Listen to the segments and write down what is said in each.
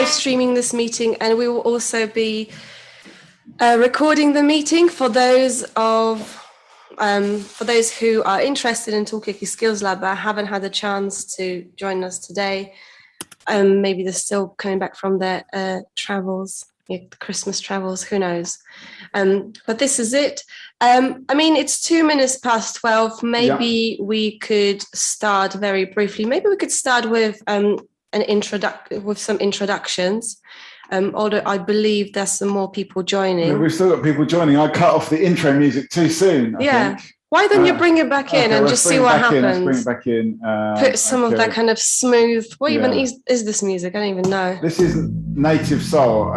live streaming this meeting, and we will also be recording the meeting for those who are interested in Talkaoke Skills Lab but haven't had a chance to join us today. Maybe they're still coming back from their travels, Christmas travels, who knows. But this is it. It's 2 minutes past 12. Maybe we could start very briefly. Maybe we could start with some introductions. Although I believe there's some more people joining. Yeah, we've still got people joining. I cut off the intro music too soon, I think. Why don't you bring it back in and just see what happens? Let's bring it back in. Put some of that kind of smooth... What even is this music? I don't even know. This is Native Soul.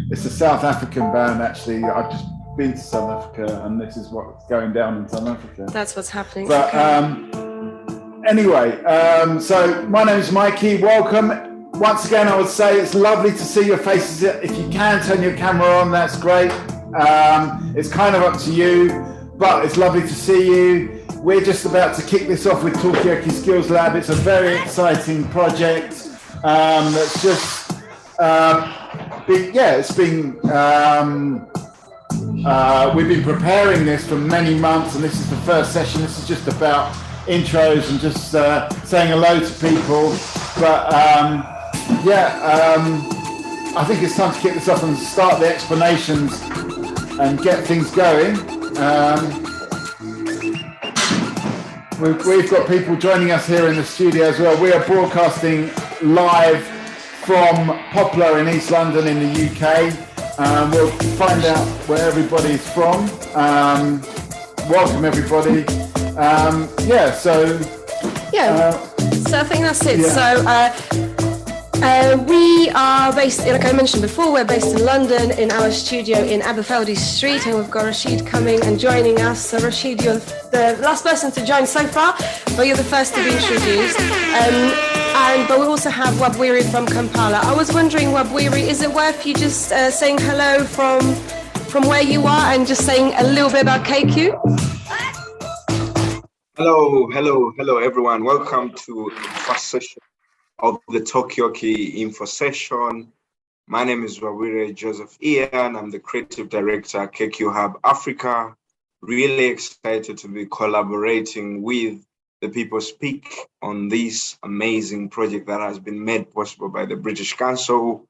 It's a South African band, actually. I've just been to South Africa, and this is what's going down in South Africa. That's what's happening. But anyway, so my name is Mikey. Welcome. Once again, I would say it's lovely to see your faces. If you can turn your camera on, that's great. It's kind of up to you, but it's lovely to see you. We're just about to kick this off with Talkaoke Skills Lab. It's a very exciting project that's just we've been preparing this for many months, and this is the first session. This is just about intros and just saying hello to people. But I think it's time to kick this off and start the explanations and get things going. We've got people joining us here in the studio as well. We are broadcasting live from Poplar in East London in the UK. We'll find out where everybody's from. Welcome everybody. So I think that's it. We are based, like I mentioned before, we're based in London in our studio in Aberfeldy Street, and we've got Rashid coming and joining us. So Rashid, you're the last person to join so far, but you're the first to be introduced. But we also have Wabwiri from Kampala. I was wondering, Wabwiri, is it worth you just saying hello from where you are and just saying a little bit about KQ? Hello everyone. Welcome to the first session of the Talkaoke Info Session. My name is Wabwiri Joseph Ian. I'm the Creative Director at KQ Hub Africa. Really excited to be collaborating with the People Speak on this amazing project that has been made possible by the British Council.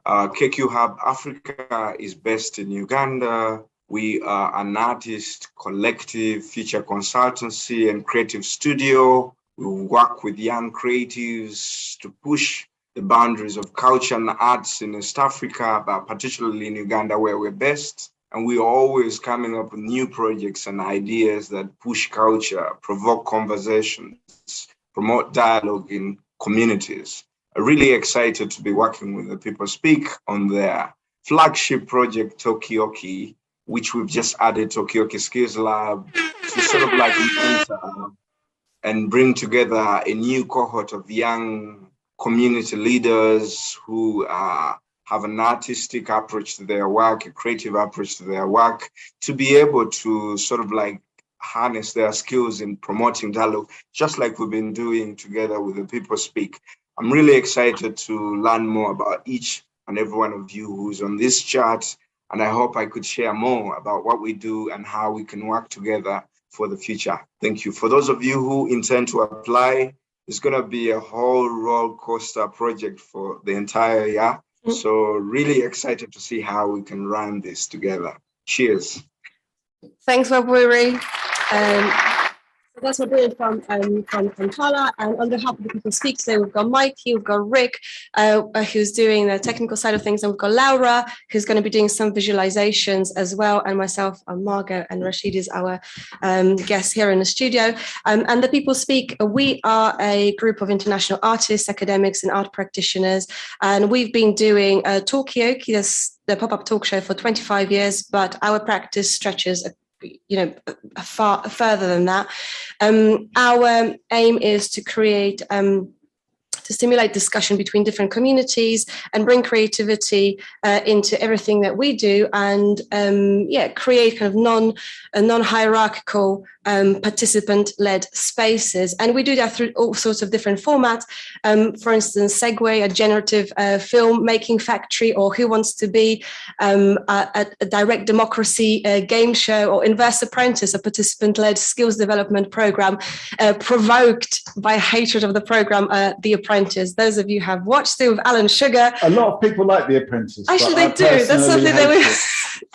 KQ Hub Africa is based in Uganda. We are an artist collective, feature consultancy, and creative studio. We work with young creatives to push the boundaries of culture and arts in East Africa, but particularly in Uganda, where we're based. And we're always coming up with new projects and ideas that push culture, provoke conversations, promote dialogue in communities. I'm really excited to be working with the People Speak on their flagship project, Talkaoke, which we've just added Talkaoke Skills Lab to sort of like and bring together a new cohort of young community leaders who have an artistic approach to their work, a creative approach to their work, to be able to sort of like harness their skills in promoting dialogue, just like we've been doing together with the People Speak. I'm really excited to learn more about each and every one of you who's on this chat, and I hope I could share more about what we do and how we can work together for the future. Thank you. For those of you who intend to apply, it's going to be a whole roller coaster project for the entire year. So really excited to see how we can run this together. Cheers. Thanks, Wabwiri. So that's Wabwiri from Kampala. And on behalf of the People Speak today, we've got Mikey, we've got Rick, who's doing the technical side of things, and we've got Laura, who's going to be doing some visualizations as well, and myself, Margot, and Rashid is our guest here in the studio. And the People Speak, we are a group of international artists, academics, and art practitioners, and we've been doing Talkaoke, the pop-up talk show, for 25 years, but our practice stretches far further than that. Our aim is to create to stimulate discussion between different communities and bring creativity into everything that we do, and create kind of non-hierarchical participant-led spaces. And we do that through all sorts of different formats. For instance, Segway, a generative film making factory, or Who Wants to Be, a direct democracy game show, or Inverse Apprentice, a participant-led skills development program provoked by hatred of the program The Apprentice. Those of you who have watched it with Alan Sugar. A lot of people like The Apprentice. Actually, they do. That's something that we.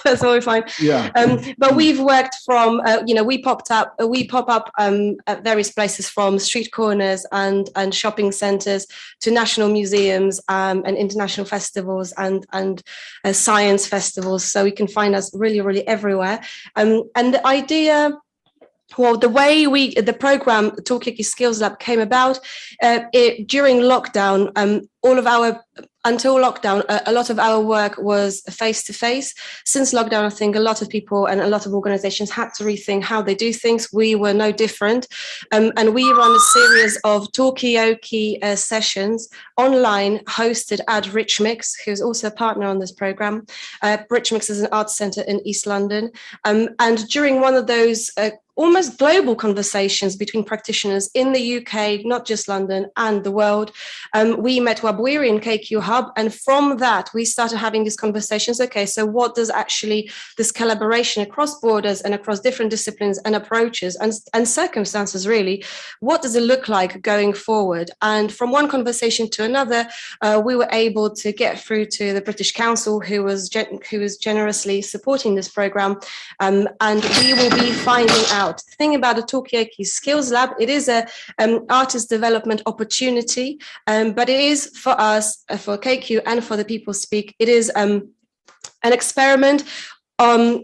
That's what we find. Yeah. But we've worked from, we pop up at various places, from street corners and shopping centres to national museums and international festivals and science festivals. So you can find us really, really everywhere. And the idea. Well, the way the program Talkaoke Skills Lab came about during lockdown, until lockdown, a lot of our work was face-to-face. Since lockdown, I think a lot of people and a lot of organizations had to rethink how they do things. We were no different. And we run a series of Talkaoke sessions online, hosted at Rich Mix, who's also a partner on this program. Rich Mix is an arts centre in East London. And during one of those almost global conversations between practitioners in the UK, not just London, and the world, we met Wabwiri in KQ Hub. And from that, we started having these conversations. Okay, so what does actually this collaboration across borders and across different disciplines and approaches and circumstances, really, what does it look like going forward? And from one conversation to another, we were able to get through to the British Council, who was generously supporting this program. And we will be finding out. The thing about the Talkaoke Skills Lab, it is a artist development opportunity, but it is for us, for KQ and for the People Speak, it is an experiment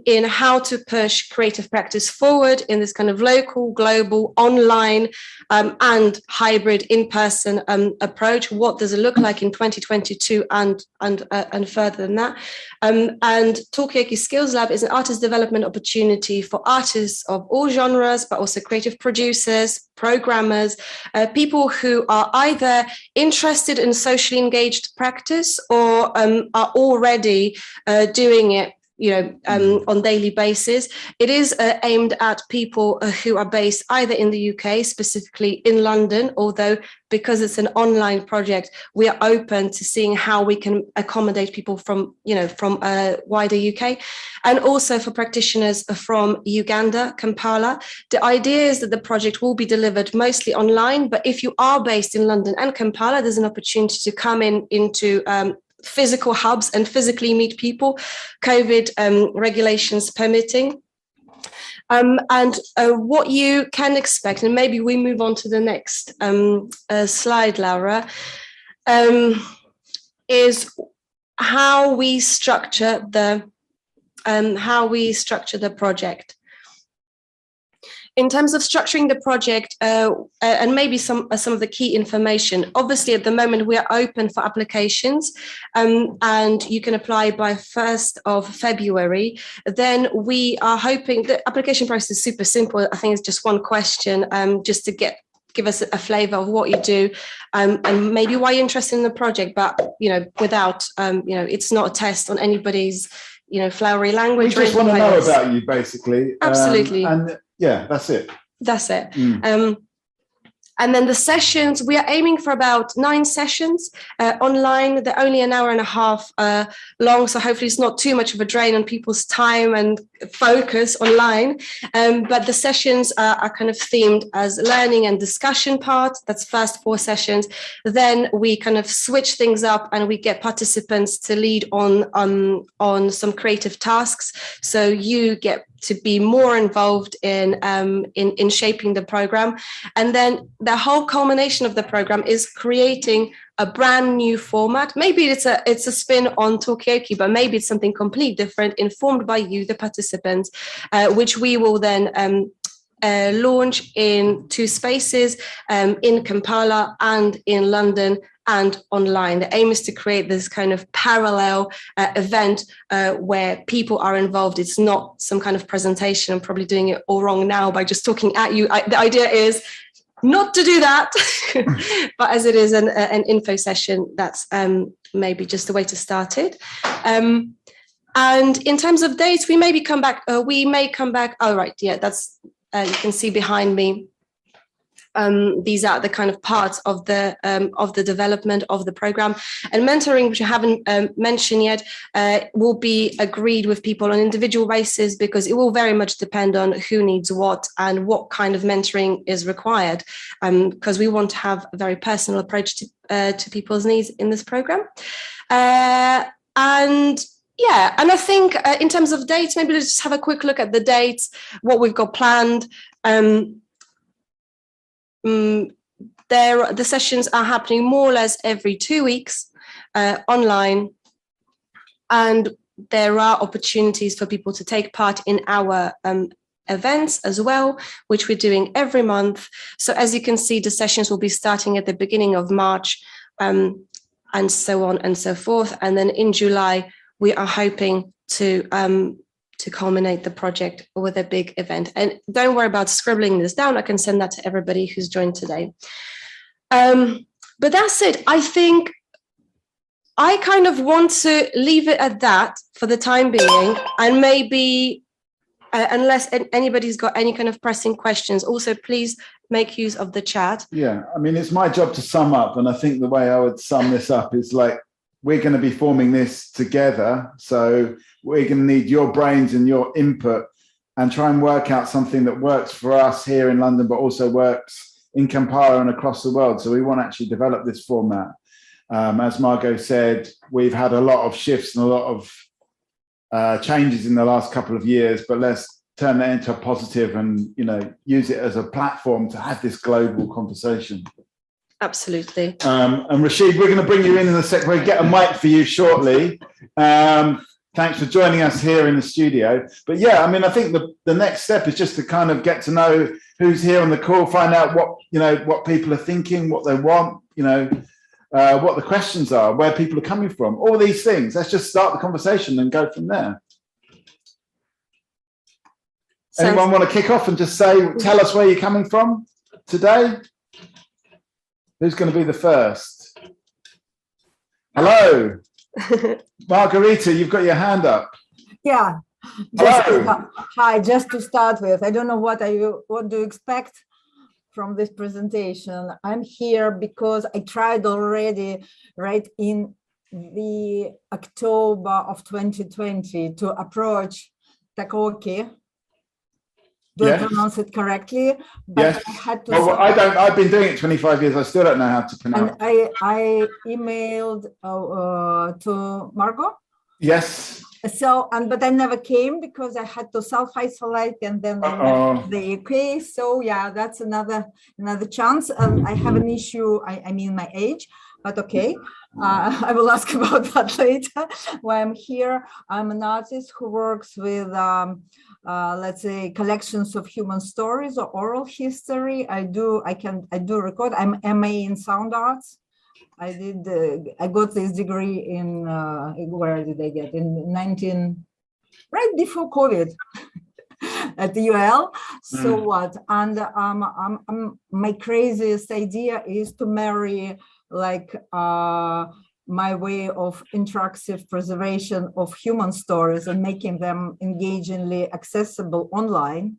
in how to push creative practice forward in this kind of local, global, online and hybrid in-person approach. What does it look like in 2022 and further than that? And Talkaoke Skills Lab is an artist development opportunity for artists of all genres, but also creative producers, programmers, people who are either interested in socially engaged practice or are already doing it on daily basis. It is aimed at people who are based either in the UK, specifically in London, although because it's an online project, we are open to seeing how we can accommodate people from wider UK, and also for practitioners from Uganda, Kampala. The idea is that the project will be delivered mostly online, but if you are based in London and Kampala, there's an opportunity to come into physical hubs and physically meet people, COVID regulations permitting. And what you can expect, and maybe we move on to the next slide, Laura, is how we structure the project. In terms of structuring the project and maybe some of the key information, obviously at the moment we are open for applications and you can apply by 1st of February. Then we are hoping the application process is super simple. I think it's just one question just to give us a flavour of what you do and maybe why you're interested in the project, but without it's not a test on anybody's flowery language. We just want to know about you, basically. Absolutely. Yeah, that's it. That's it. And then the sessions, we are aiming for about 9 sessions online. They're only an hour and a half long, so hopefully it's not too much of a drain on people's time and focus online. But the sessions are kind of themed as learning and discussion part. That's first 4 sessions. Then we kind of switch things up and we get participants to lead on some creative tasks. So you get to be more involved in shaping the program. And then the whole culmination of the program is creating a brand new format. Maybe it's a spin on Talkaoke, but maybe it's something completely different, informed by you, the participants, which we will then launch in 2 spaces, in Kampala and in London, and online. The aim is to create this kind of parallel event where people are involved. It's not some kind of presentation. I'm probably doing it all wrong now by just talking at you. The idea is not to do that. But as it is an info session, that's maybe just a way to start it. And in terms of dates, we may come back. Oh, right. Yeah, that's, you can see behind me. These are the kind of parts of the development of the program, and mentoring, which I haven't mentioned yet, will be agreed with people on individual basis, because it will very much depend on who needs what and what kind of mentoring is required, because we want to have a very personal approach to people's needs in this program. And yeah, and I think in terms of dates, maybe let's just have a quick look at the dates, what we've got planned. The sessions are happening more or less every 2 weeks online, and there are opportunities for people to take part in our events as well, which we're doing every month. So as you can see, the sessions will be starting at the beginning of March, and so on and so forth. And then in July, we are hoping to culminate the project with a big event. And don't worry about scribbling this down. I can send that to everybody who's joined today. But that's it. I think I kind of want to leave it at that for the time being. And maybe, unless anybody's got any kind of pressing questions, also please make use of the chat. Yeah, I mean, it's my job to sum up. And I think the way I would sum this up is like, we're going to be forming this together. So we're going to need your brains and your input and try and work out something that works for us here in London, but also works in Kampala and across the world. So we want to actually develop this format. As Margot said, we've had a lot of shifts and a lot of changes in the last couple of years, but let's turn that into a positive and, you know, use it as a platform to have this global conversation. Absolutely. And Rashid, we're going to bring you in a second. We'll get a mic for you shortly. Thanks for joining us here in the studio. But yeah, I mean, I think the next step is just to kind of get to know who's here on the call, find out what people are thinking, what they want, what the questions are, where people are coming from, all these things. Let's just start the conversation and go from there. Anyone want to kick off and just tell us where you're coming from today? Who's going to be the first? Hello. Margarita, you've got your hand up. Yeah. Hi, just to start with, I don't know what do you expect from this presentation. I'm here because I tried already right in the October of 2020 to approach Talkaoke. Do I pronounce it correctly? But yes. I had to. Well, I've been doing it 25 years. I still don't know how to pronounce. And I emailed to Margot. Yes. So but I never came because I had to self-isolate, and then I left the UK. So yeah, that's another chance. I have an issue. I mean my age, but okay. I will ask about that later. Why I'm here. I'm an artist who works with, let's say, collections of human stories or oral history. I do record. I'm MA in sound arts. I got this degree in, where did I get? Right before COVID at the UL. So what? And my craziest idea is to marry like my way of interactive preservation of human stories and making them engagingly accessible online,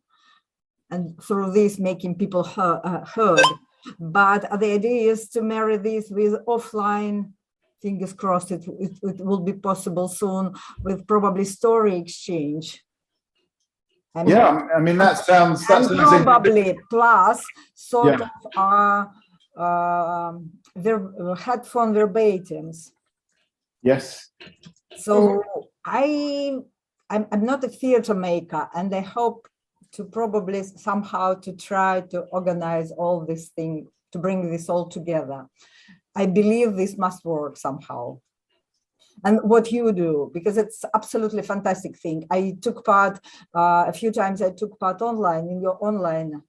and through this making people heard. But the idea is to marry this with offline, fingers crossed it will be possible soon, with probably story exchange. I mean that sounds probably plus sort of headphone verbatims. Yes. So I'm not a theater maker, and I hope to probably somehow to try to organize all this thing, to bring this all together. I believe this must work somehow. And what you do, because it's absolutely fantastic thing. I took part a few times. I took part online in your online.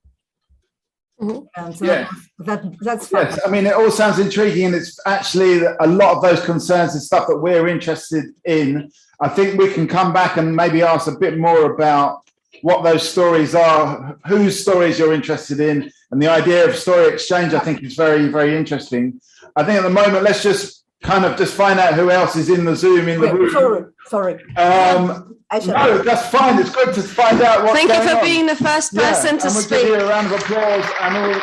And so that's fun. Yes, I mean, it all sounds intriguing, and it's actually a lot of those concerns and stuff that we're interested in. I think we can come back and maybe ask a bit more about what those stories are, whose stories you're interested in, and the idea of story exchange, I think, is very, very interesting. I think at the moment, let's just kind of just find out who else is in the Zoom in the room. Sorry. No, that's fine. It's good to find out what's going on. Thank you for being the first person to speak. We'll give you a round of applause and all.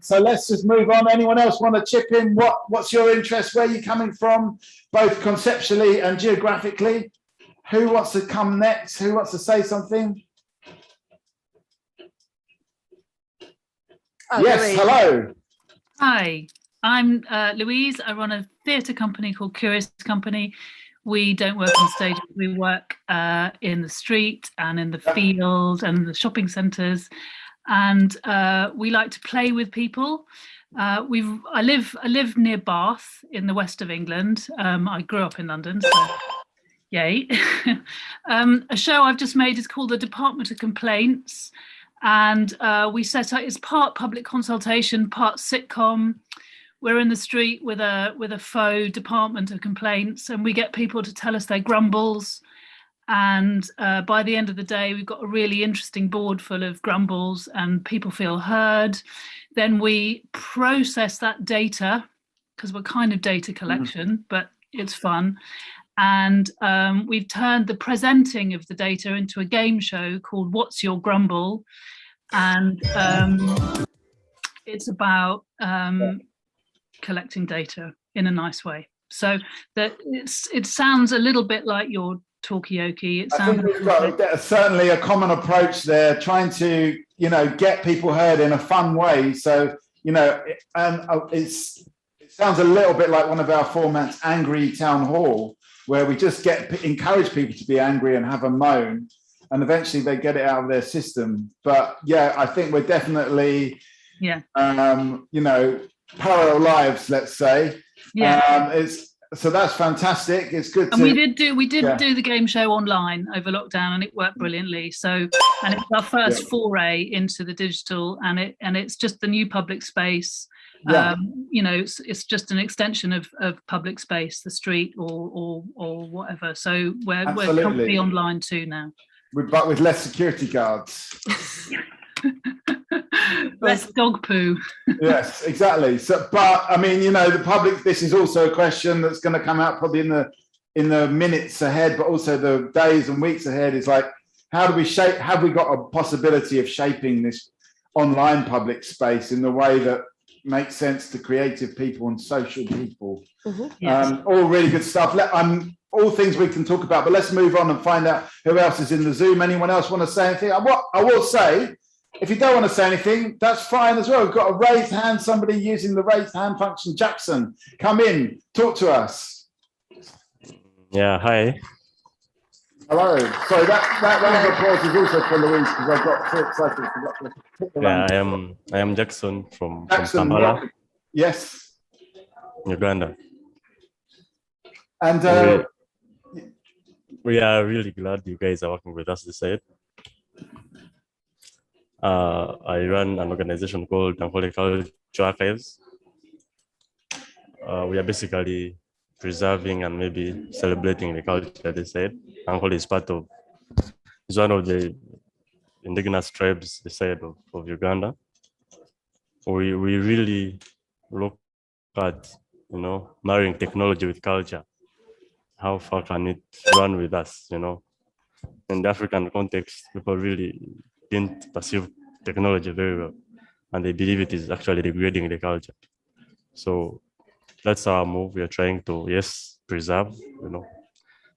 So let's just move on. Anyone else want to chip in? What's your interest? Where are you coming from, both conceptually and geographically? Who wants to come next? Who wants to say something? Oh, yes, Louise. hello. Hi, I'm Louise. I run a theatre company called Curious Company. We don't work on stage. We work in the street and in the field and the shopping centres. And we like to play with people. I live near Bath in the west of England. I grew up in London, so yay. A show I've just made is called The Department of Complaints. And we set out, it's part public consultation, part sitcom. We're in the street with a faux Department of Complaints, and we get people to tell us their grumbles. And by the end of the day, we've got a really interesting board full of grumbles and people feel heard. Then we process that data, because we're kind of data collection, but it's fun. And we've turned the presenting of the data into a game show called What's Your Grumble? And it's about collecting data in a nice way. So that it sounds a little bit like your Talkaoke. I think we've got certainly a common approach there, trying to, get people heard in a fun way. So, and it sounds a little bit like one of our formats, Angry Town Hall, where we just encourage people to be angry and have a moan, and eventually they get it out of their system. But yeah, I think we're definitely, parallel lives, let's say. Yeah. So that's fantastic. It's good. And we did do the game show online over lockdown, and it worked brilliantly. So, and it's our first foray into the digital, and it's just the new public space. Yeah. It's just an extension of public space, the street or whatever. So we're completely online too now. But with less security guards. Less dog poo. Yes, exactly. So, but I mean, the public. This is also a question that's going to come out probably in the minutes ahead, but also the days and weeks ahead. Is like, how do we shape? Have we got a possibility of shaping this online public space in the way that makes sense to creative people and social people? Mm-hmm. Yes. All really good stuff. All things we can talk about, but let's move on and find out who else is in the Zoom. Anyone else want to say anything? I will say, if you don't want to say anything, that's fine as well. We've got a raised hand, somebody using the raised hand function. Jackson, come in, talk to us. Yeah, hi. Hello. Sorry, that round of applause is also for Louise, because I got so excited. Yeah, I am Jackson from Kampala. Yes. Uganda. And we are really glad you guys are working with us this side. I run an organization called Untitled Chapter. We are basically preserving and maybe celebrating the culture this side. Ankole is one of the indigenous tribes this side of Uganda. We really look at, marrying technology with culture. How far can it run with us, In the African context, people really didn't perceive technology very well, and they believe it is actually degrading the culture. So that's our move. We are trying to, preserve,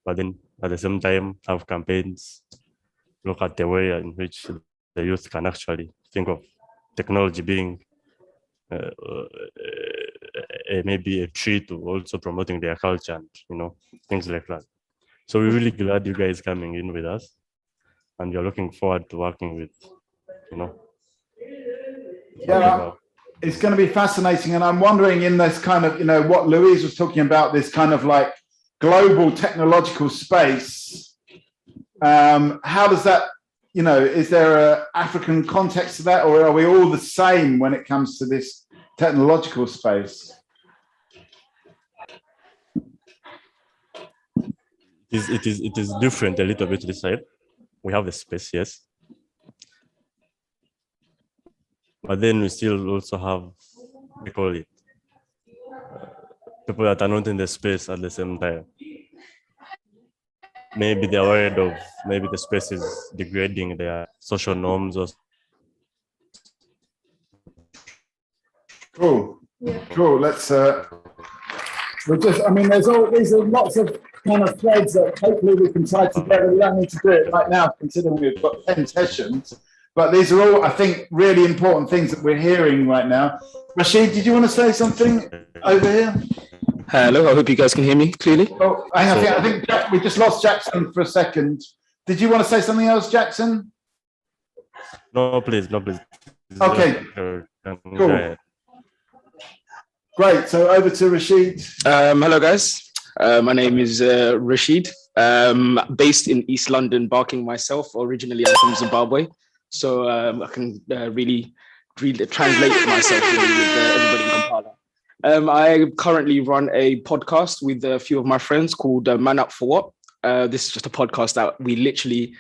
but then at the same time have campaigns, look at the way in which the youth can actually think of technology being maybe a tree to also promoting their culture and, things like that. So we're really glad you guys coming in with us, and we're looking forward to working with, Yeah, it's going to be fascinating. And I'm wondering, in this kind of, what Louise was talking about, this kind of like global technological space, how does that, is there an African context to that, or are we all the same when it comes to this technological space? it is different a little bit this side. We have a space, yes. But then we still also have, we call it, people that are not in the space at the same time. Maybe they're worried of, maybe the space is degrading their social norms or. Cool. Yeah. Cool. Let's, we're just, I mean, these are lots of kind of threads that hopefully we can tie together. We don't need to do it right now, considering we've got 10 sessions. But these are all, I think, really important things that we're hearing right now. Rashid, did you want to say something over here? Hello, I hope you guys can hear me clearly. Oh, I think we just lost Jackson for a second. Did you want to say something else, Jackson? No, please, no, please. Okay, cool. Great, so over to Rashid. Hello, guys. My name is Rashid. Based in East London, barking myself. Originally, I'm from Zimbabwe. So I can really translate myself with everybody in Kampala. I currently run a podcast with a few of my friends called Man Up For What. This is just a podcast that we literally,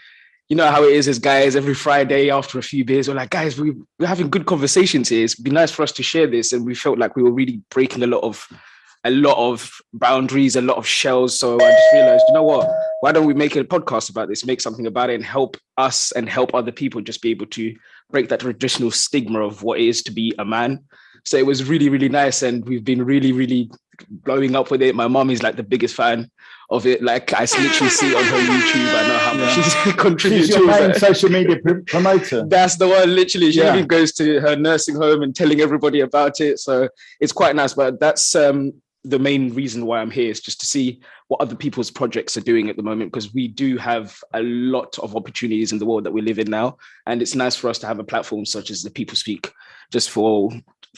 you know how it is as guys, every Friday after a few beers, we're like, guys, we're having good conversations here. It's been nice for us to share this. And we felt like we were really breaking a lot of boundaries, a lot of shells. So I just realized, you know what, why don't we make a podcast about this, make something about it and help us and help other people just be able to break that traditional stigma of what it is to be a man. So it was really, really nice. And we've been really, really blowing up with it. My mom is like the biggest fan of it. Like I literally see it on her YouTube. I know how much she's contributed. She's your main social media promoter. That's the one, literally. She even goes to her nursing home and telling everybody about it. So it's quite nice. But that's the main reason why I'm here, is just to see what other people's projects are doing at the moment, because we do have a lot of opportunities in the world that we live in now. And it's nice for us to have a platform such as the People Speak, just for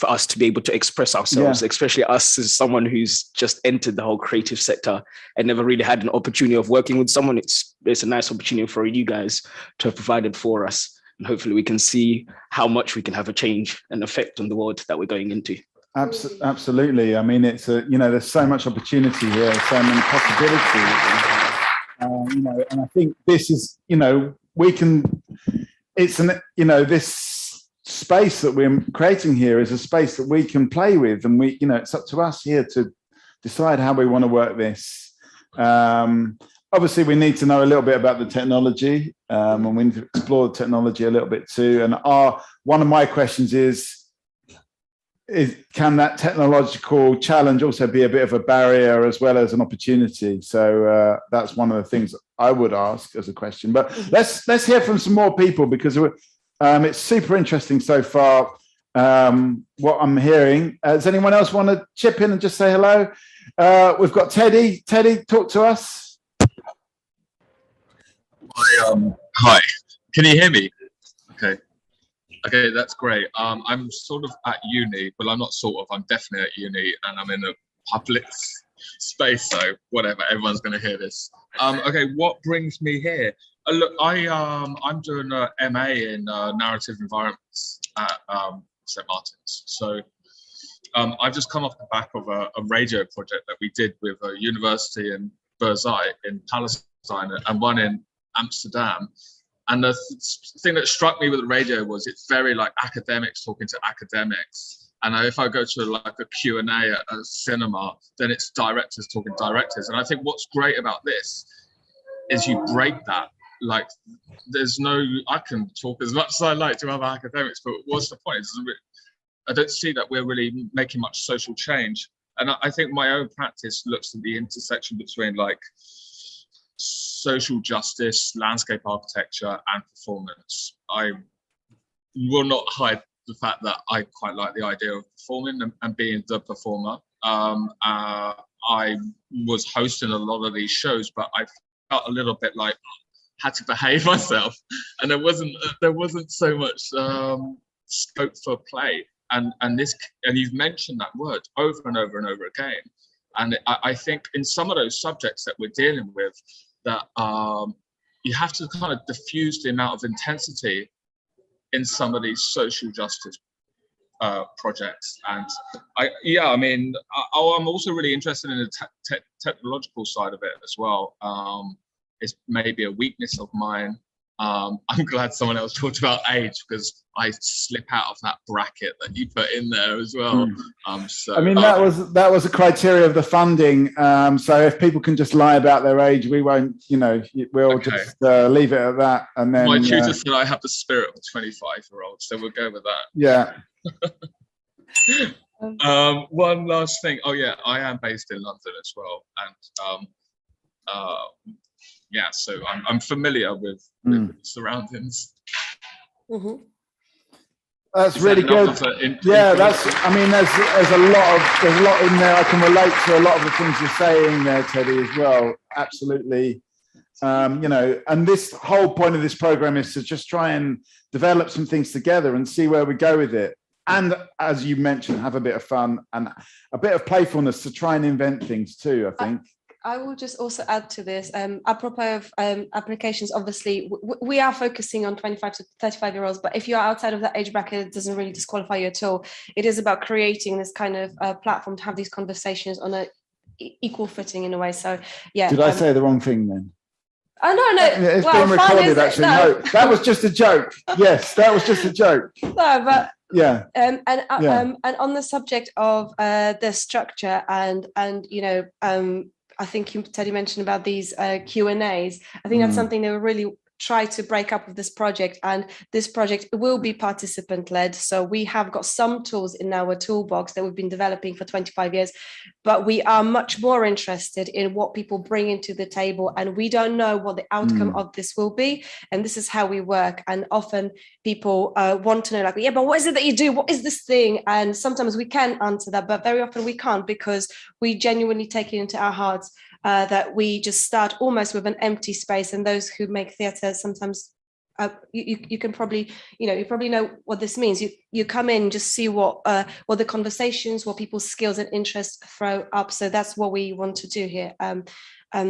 us to be able to express ourselves, especially us as someone who's just entered the whole creative sector and never really had an opportunity of working with someone. It's a nice opportunity for you guys to have provided for us. And hopefully we can see how much we can have a change and effect on the world that we're going into. Absolutely. I mean, it's there's so much opportunity here, so many possibilities. And I think this is, this space that we're creating here is a space that we can play with, and it's up to us here to decide how we want to work this. Obviously, we need to know a little bit about the technology, and we need to explore the technology a little bit too. And one of my questions is can that technological challenge also be a bit of a barrier as well as an opportunity? So that's one of the things I would ask as a question. But let's hear from some more people, because it's super interesting so far, what I'm hearing. Does anyone else want to chip in and just say hello? We've got Teddy. Teddy, talk to us. Hi, can you hear me? Okay, that's great. I'm sort of at uni, well, I'm not sort of, I'm definitely at uni, and I'm in a public space, so whatever, everyone's going to hear this. Okay, what brings me here? Look, I'm doing an MA in narrative environments at St. Martin's. So I've just come off the back of a radio project that we did with a university in Berzai in Palestine and one in Amsterdam. And the thing that struck me with the radio was it's very like academics talking to academics. And if I go to like a Q&A at a cinema, then it's directors talking to directors. And I think what's great about this is you break that. Like I can talk as much as I like to other academics, but what's the point? I don't see that we're really making much social change. And I think my own practice looks at the intersection between like social justice, landscape architecture, and performance. I will not hide the fact that I quite like the idea of performing and being the performer. I was hosting a lot of these shows, but I felt a little bit like I had to behave myself, and there wasn't so much scope for play. And you've mentioned that word over and over and over again. And I think in some of those subjects that we're dealing with, that you have to kind of diffuse the amount of intensity in some of these social justice projects. And I'm also really interested in the technological side of it as well. It's maybe a weakness of mine. I'm glad someone else talked about age, because I slip out of that bracket that you put in there as well. So, I mean, that was a criteria of the funding. So if people can just lie about their age, we won't, we'll just leave it at that. And then my tutor said I have the spirit of a 25-year-old, so we'll go with that. Yeah. One last thing. Oh yeah, I am based in London as well, and so I'm familiar with the surroundings. Mm-hmm. That's really good. Yeah, there's a lot in there. I can relate to a lot of the things you're saying there, Teddy, as well. Absolutely. And this whole point of this program is to just try and develop some things together and see where we go with it. And as you mentioned, have a bit of fun and a bit of playfulness to try and invent things too, I think. I will just also add to this, apropos of applications, obviously, we are focusing on 25 to 35-year-olds, but if you're outside of that age bracket, it doesn't really disqualify you at all. It is about creating this kind of platform to have these conversations on an equal footing in a way. So, yeah. Did I say the wrong thing then? Oh, no. It's been recorded, actually. No, that was just a joke. Yes, that was just a joke. No, but... Yeah. And on the subject of the structure and I think Teddy mentioned about these Q&As. I think that's something that we really try to break up with this project, and this project will be participant-led. So we have got some tools in our toolbox that we've been developing for 25 years, but we are much more interested in what people bring into the table, and we don't know what the outcome of this will be. And this is how we work. And often people want to know, like, yeah, but what is it that you do? What is this thing? And sometimes we can answer that, but very often we can't, because we genuinely take it into our hearts that we just start almost with an empty space. And those who make theatre sometimes, you can probably, you probably know what this means. You come in, just see what the conversations, what people's skills and interests throw up. So that's what we want to do here.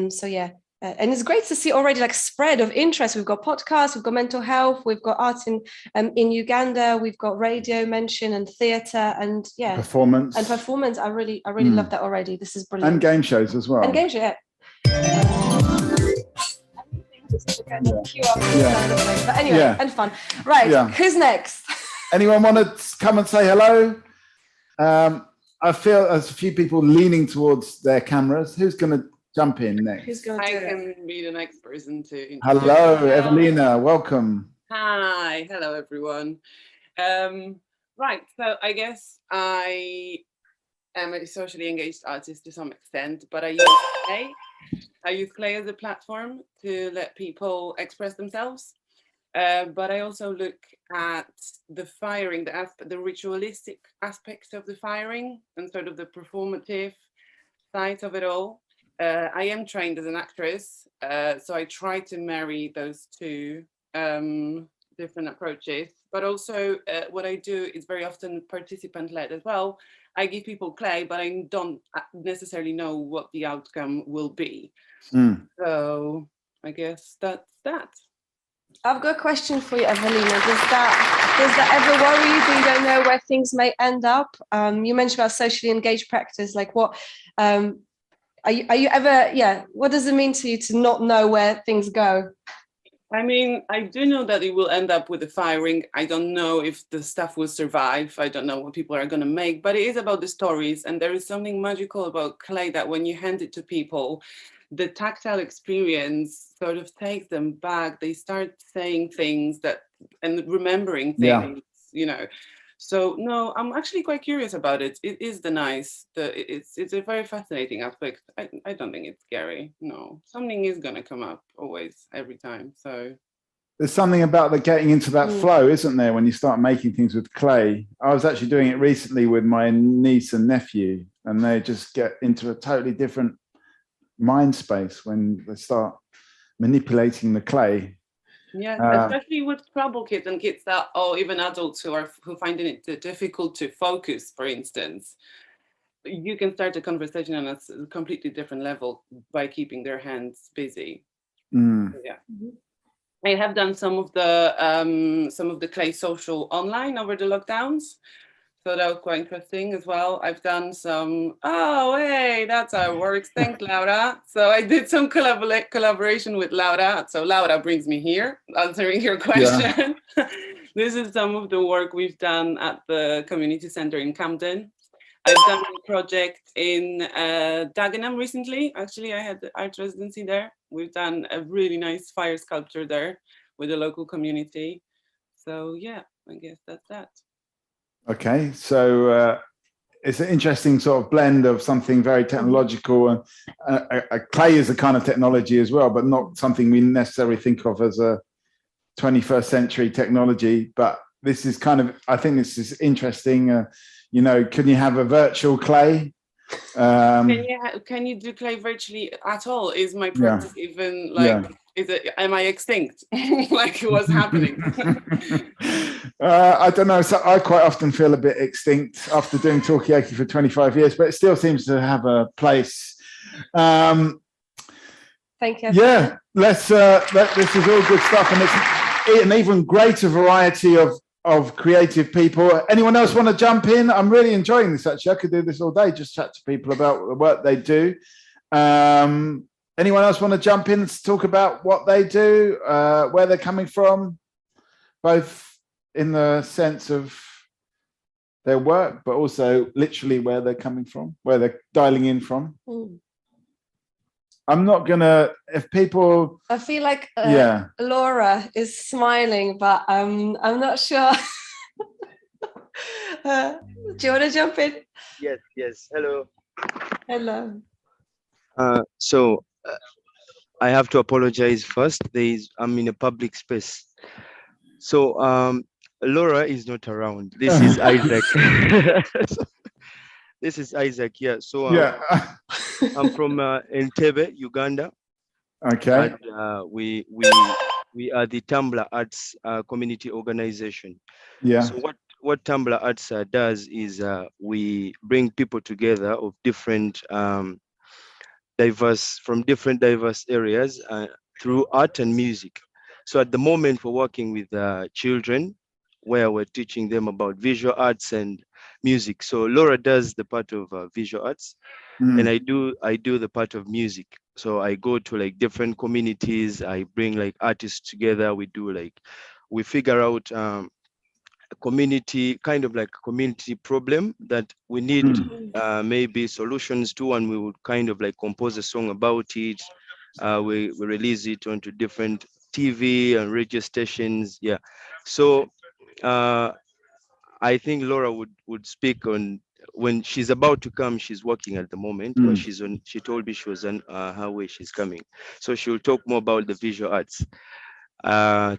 So yeah. And it's great to see already like spread of interest. We've got podcasts, we've got mental health, we've got art in Uganda, we've got radio mention and theatre and performance. I really love that already. This is brilliant. And game shows as well. And game shows, But anyway, and fun. Right, who's next? Anyone want to come and say hello? I feel there's a few people leaning towards their cameras. Who's going to jump in next? I can be the next person to introduce. Hello, Evelina. Welcome. Hi. Hello, everyone. Right. So I guess I am a socially engaged artist to some extent, but I use Clay as a platform to let people express themselves. But I also look at the firing, the ritualistic aspect of the firing and sort of the performative side of it all. I am trained as an actress, so I try to marry those two different approaches. But also what I do is very often participant-led as well. I give people clay, but I don't necessarily know what the outcome will be. So I guess that's that. I've got a question for you, Evelina. Does that ever worry you that you don't know where things may end up? You mentioned about socially engaged practice. Like what... Are you ever, what does it mean to you to not know where things go? I mean, I do know that it will end up with a firing. I don't know if the stuff will survive. I don't know what people are going to make, but it is about the stories. And there is something magical about clay that when you hand it to people, the tactile experience sort of takes them back. They start saying things and remembering things, So no, I'm actually quite curious about it. It is it's a very fascinating aspect. I don't think it's scary. No, something is gonna come up always, every time. So there's something about the getting into that flow, isn't there? When you start making things with clay. I was actually doing it recently with my niece and nephew, and they just get into a totally different mind space when they start manipulating the clay. Yeah, especially with trouble kids and kids that, or even adults who finding it difficult to focus, for instance. You can start a conversation on a completely different level by keeping their hands busy. So, yeah, I have done some of the clay social online over the lockdowns. So that was quite interesting as well. I've done some, oh, hey, that's how it works. Thanks, Laura. So I did some collaboration with Laura. So Laura brings me here, answering your question. Yeah. This is some of the work we've done at the community center in Camden. I've done a project in Dagenham recently. Actually, I had the art residency there. We've done a really nice fire sculpture there with the local community. So yeah, I guess that's that. Okay, so it's an interesting sort of blend of something very technological, and clay is a kind of technology as well, but not something we necessarily think of as a 21st century technology. But this is kind of, I think this is interesting. You know, can you have a virtual clay? Can you do clay virtually at all? Is my practice even like, am I extinct? Like what's happening? I don't know. So I quite often feel a bit extinct after doing Talkaoke for 25 years, but it still seems to have a place. Thank you. Yeah, this is all good stuff, and it's an even greater variety of creative people. Anyone else want to jump in? I'm really enjoying this, actually. I could do this all day, just chat to people about the work they do. Anyone else want to jump in and talk about what they do, where they're coming from, both in the sense of their work, but also literally where they're coming from, where they're dialing in from? I'm not gonna, if people... I feel like Laura is smiling, but I'm not sure. Do you want to jump in? Yes. Hello. Hello. So I have to apologize first. I'm in a public space. So Laura is not around. This is Isaac. This is Isaac. Yeah. So I'm from Entebbe, Uganda. Okay. And we are the Tumblr Arts community organization. Yeah. So what Tumblr Arts does is we bring people together of different diverse areas through art and music. So at the moment, we're working with children, where we're teaching them about visual arts and music. So Laura does the part of visual arts, and I do the part of music. So I go to like different communities. I bring like artists together. We figure out a community problem that we need maybe solutions to, and we would kind of like compose a song about it. We release it onto different TV and radio stations. Yeah. So I think Laura would speak on when she's about to come. She's working at the moment, but she told me she was on her way. She's coming. So she'll talk more about the visual arts.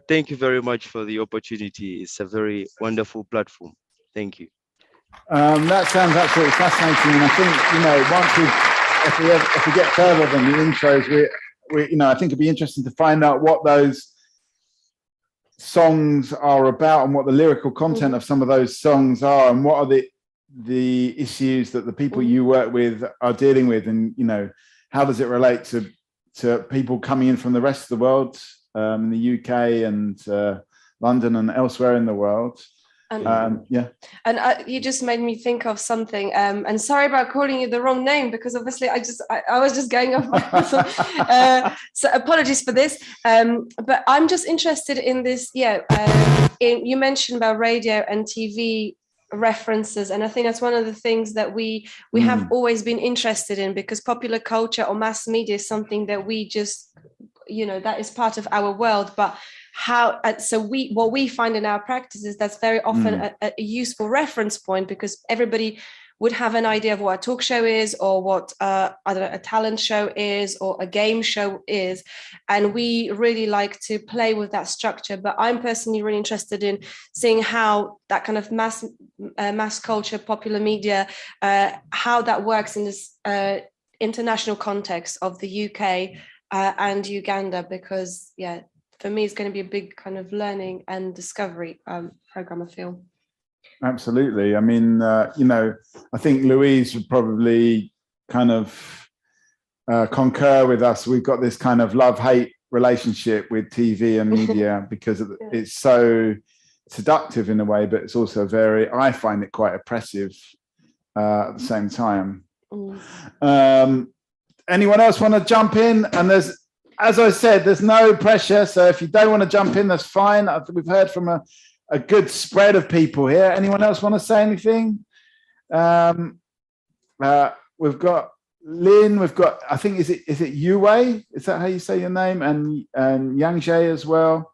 Thank you very much for the opportunity. It's a very wonderful platform. Thank you. That sounds absolutely fascinating. And I think, you know, if we get further than the intros, I think it'd be interesting to find out what those songs are about and what the lyrical content of some of those songs are, and what are the issues that the people you work with are dealing with, and you know, how does it relate to people coming in from the rest of the world, in the UK and London and elsewhere in the world. And you just made me think of something, and sorry about calling you the wrong name, because obviously I was just going off so apologies for this, but I'm just interested in this. You mentioned about radio and TV references, and I think that's one of the things that we have always been interested in, because popular culture or mass media is something that we just, you know, that is part of our world. But what we find in our practice is that's very often a useful reference point, because everybody would have an idea of what a talk show is, or what a talent show is, or a game show is, and we really like to play with that structure. But I'm personally really interested in seeing how that kind of mass culture, popular media, how that works in this international context of the UK and Uganda, because for me, it's going to be a big kind of learning and discovery program, I feel. Absolutely. I mean, I think Louise would probably kind of concur with us. We've got this kind of love-hate relationship with TV and media because it's so seductive in a way, but it's also I find it quite oppressive at the same time. Anyone else want to jump in? And as I said, there's no pressure. So if you don't want to jump in, that's fine. We've heard from a good spread of people here. Anyone else want to say anything? We've got Lynn, we've got, I think, is it Yue? Is that how you say your name? And Yangjae as well.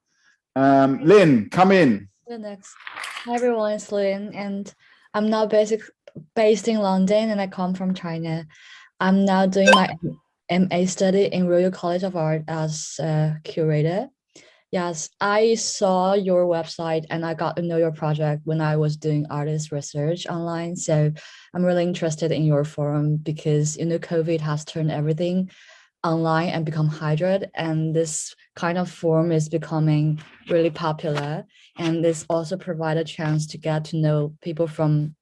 Lynn, come in. Next. Hi everyone, it's Lynn, and I'm now based in London, and I come from China. I'm now doing my MA study in Royal College of Art as a curator. Yes, I saw your website and I got to know your project when I was doing artist research online. So I'm really interested in your forum because, COVID has turned everything online and become hybrid. And this kind of forum is becoming really popular. And this also provides a chance to get to know people from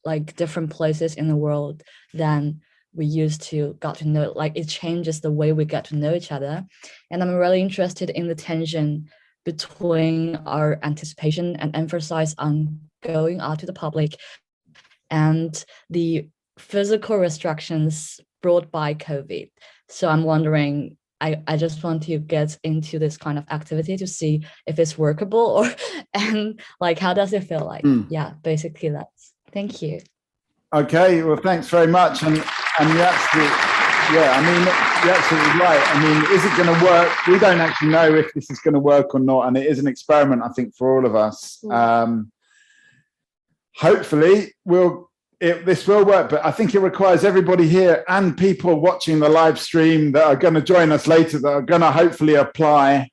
like different places in the world than we used to got to know. Like it changes the way we get to know each other. And I'm really interested in the tension between our anticipation and emphasis on going out to the public and the physical restrictions brought by COVID. So I'm wondering, I just want to get into this kind of activity to see if it's workable and like, how does it feel like? Yeah, basically that's, thank you. Okay, well, thanks very much. And you're absolutely, you're absolutely right. I mean, is it going to work? We don't actually know if this is going to work or not. And it is an experiment, I think, for all of us. Hopefully, this will work, but I think it requires everybody here and people watching the live stream that are going to join us later that are going to hopefully apply.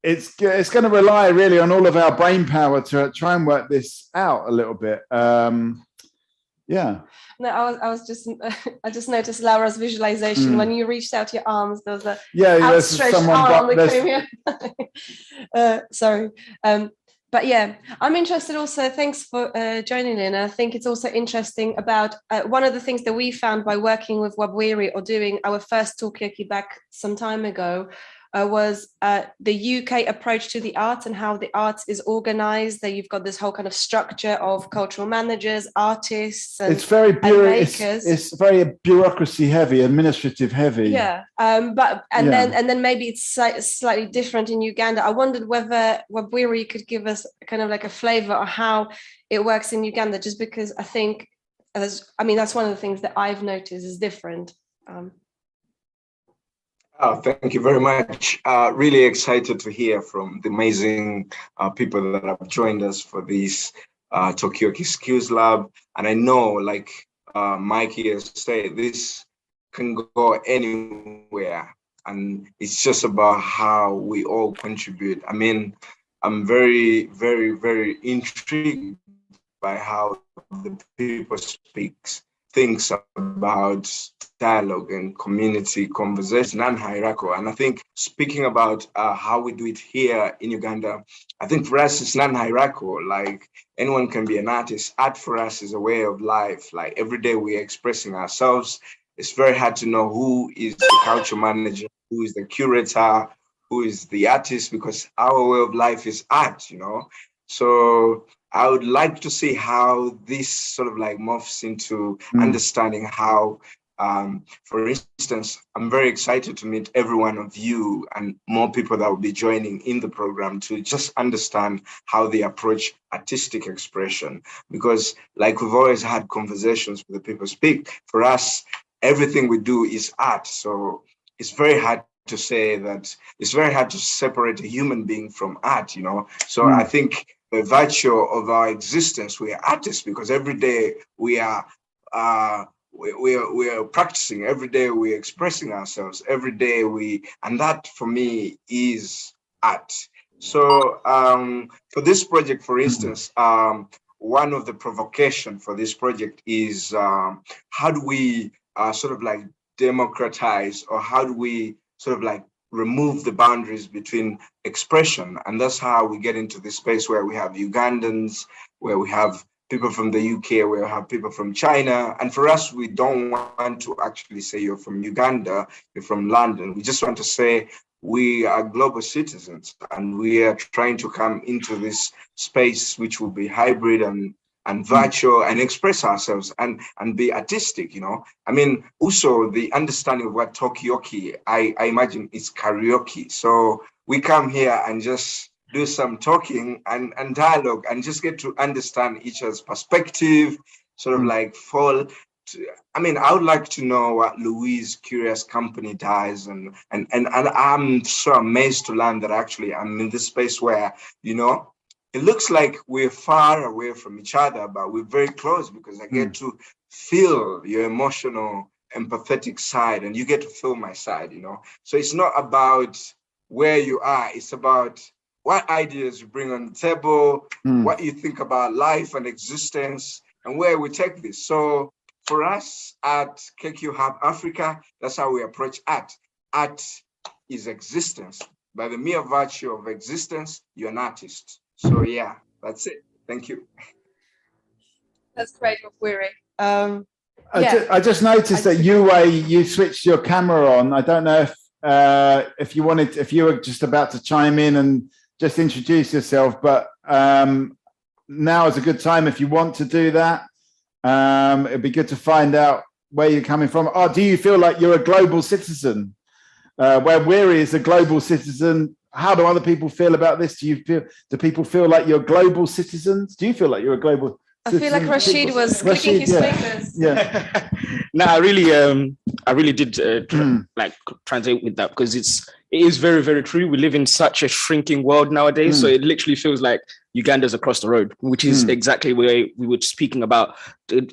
It's going to rely really on all of our brain power to try and work this out a little bit. Yeah. No, I just noticed Laura's visualization when you reached out your arms. There was a outstretched arm that came here. Sorry. But yeah, I'm interested also, thanks for joining in. I think it's also interesting about one of the things that we found by working with Wabwiri or doing our first Talkaoke back some time ago was the UK approach to the arts and how the arts is organized, that you've got this whole kind of structure of cultural managers, artists, and it's very makers. It's very bureaucracy heavy, administrative heavy. Yeah, then maybe it's slightly different in Uganda. I wondered whether Wabwiri could give us kind of like a flavor of how it works in Uganda, just because I think, that's one of the things that I've noticed is different. Thank you very much. Really excited to hear from the amazing people that have joined us for this Talkaoke Skills Lab. And I know, like Mikey has said, this can go anywhere. And it's just about how we all contribute. I mean, I'm very, very, very intrigued by how the people thinks about dialogue and community conversation, non-hierarchical. And I think speaking about how we do it here in Uganda, I think for us it's non-hierarchical. Like anyone can be an artist. Art for us is a way of life. Like every day we're expressing ourselves. It's very hard to know who is the culture manager, who is the curator, who is the artist, because our way of life is art, So I would like to see how this sort of like morphs into understanding how, for instance, I'm very excited to meet every one of you and more people that will be joining in the program to just understand how they approach artistic expression. Because like we've always had conversations with the people speak, for us, everything we do is art. So it's very hard to say that, it's very hard to separate a human being from art, So I think by virtue of our existence, we are artists, because every day we are practicing, every day we're expressing ourselves, every day and that for me is art. So for this project, for instance, one of the provocation for this project is how do we sort of like democratize, or how do we sort of like remove the boundaries between expression? And that's how we get into this space where we have Ugandans, where we have people from the UK, where we have people from China. And for us, we don't want to actually say you're from Uganda, you're from London. We just want to say we are global citizens, and we are trying to come into this space which will be hybrid and virtual, and express ourselves and be artistic, you know. I mean, also the understanding of what Talkaoke, I imagine it's karaoke. So we come here and just do some talking and dialogue and just get to understand each other's perspective, sort of like fall. I mean, I would like to know what Louise Curious Company does, and I'm so amazed to learn that actually I'm in this space where, you know, it looks like we're far away from each other, but we're very close, because I get to feel your emotional, empathetic side, and you get to feel my side, you know. So it's not about where you are, it's about what ideas you bring on the table, what you think about life and existence, and where we take this. So for us at KQ Hub Africa, that's how we approach art. Art is existence. By the mere virtue of existence, you're an artist. So yeah, that's it. Thank you. That's great, Weary. I just noticed that you switched your camera on. I don't know if you were just about to chime in and just introduce yourself, but now is a good time if you want to do that. It'd be good to find out where you're coming from. Oh, do you feel like you're a global citizen? Where Weary is a global citizen, how do other people feel about this? Do people feel like you're global citizens? Do you feel like you're a global citizen? I feel like Rashid was clicking his fingers. Yeah. No, I really did like translate with that, because it is very, very true. We live in such a shrinking world nowadays, so it literally feels like Uganda's across the road, which is exactly where we were speaking about,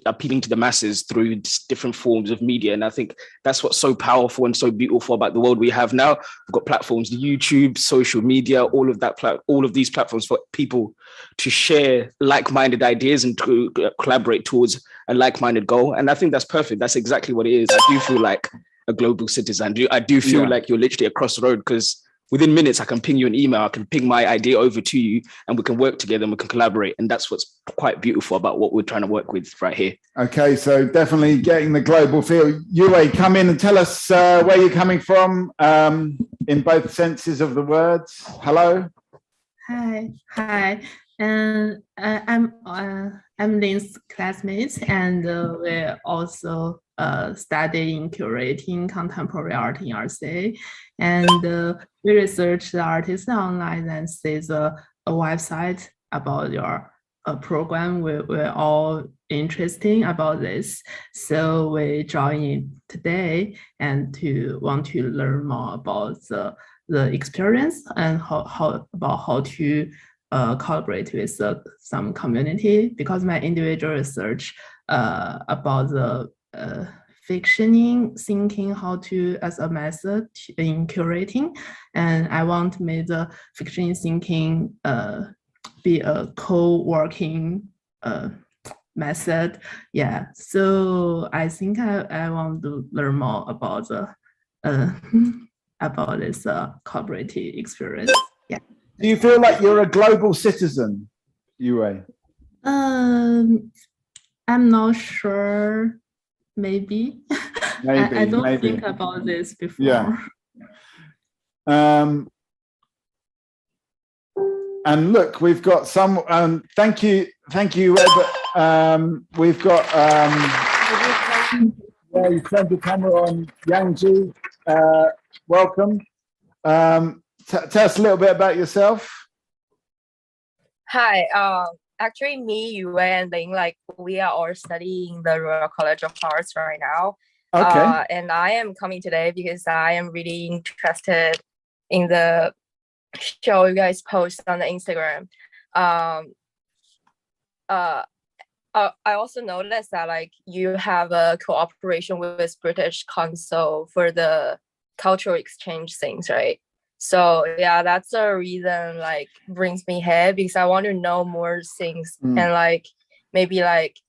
appealing to the masses through different forms of media. And I think that's what's so powerful and so beautiful about the world we have now. We've got platforms, YouTube, social media, all of these platforms for people to share like-minded ideas and to collaborate towards a like-minded goal. And I think that's perfect. That's exactly what it is. I do feel like a global citizen. I do feel like you're literally across the road, because within minutes I can ping you an email, I can ping my idea over to you, and we can work together and we can collaborate. And that's what's quite beautiful about what we're trying to work with right here. Okay, so definitely getting the global feel. Yue, come in and tell us where you're coming from in both senses of the words. Hello. Hi. And I'm Lynn's classmate, and we're also studying curating contemporary art in RCA. And we research the artists online and see a website about your program. We're all interested about this, so we join in today and want to learn more about the experience and how to collaborate with some community, because my individual research about the fictioning thinking, how to as a method in curating, and I want to make the fiction thinking be a co-working method. Yeah, so I think I want to learn more about the about this collaborative experience. Yeah. Do you feel like you're a global citizen, Yue? I'm not sure. Maybe. I don't think about this before. Yeah. And look, we've got some. Thank you, Ed. We've got. You turned the camera on, Yangji. Welcome. Tell us a little bit about yourself. Hi. Actually, me, Yue, and Ling, we are all studying the Royal College of Arts right now. Okay. And I am coming today because I am really interested in the show you guys post on the Instagram. I also noticed that you have a cooperation with British Council for the cultural exchange things, right? So yeah, that's the reason brings me here, because I want to know more things and maybe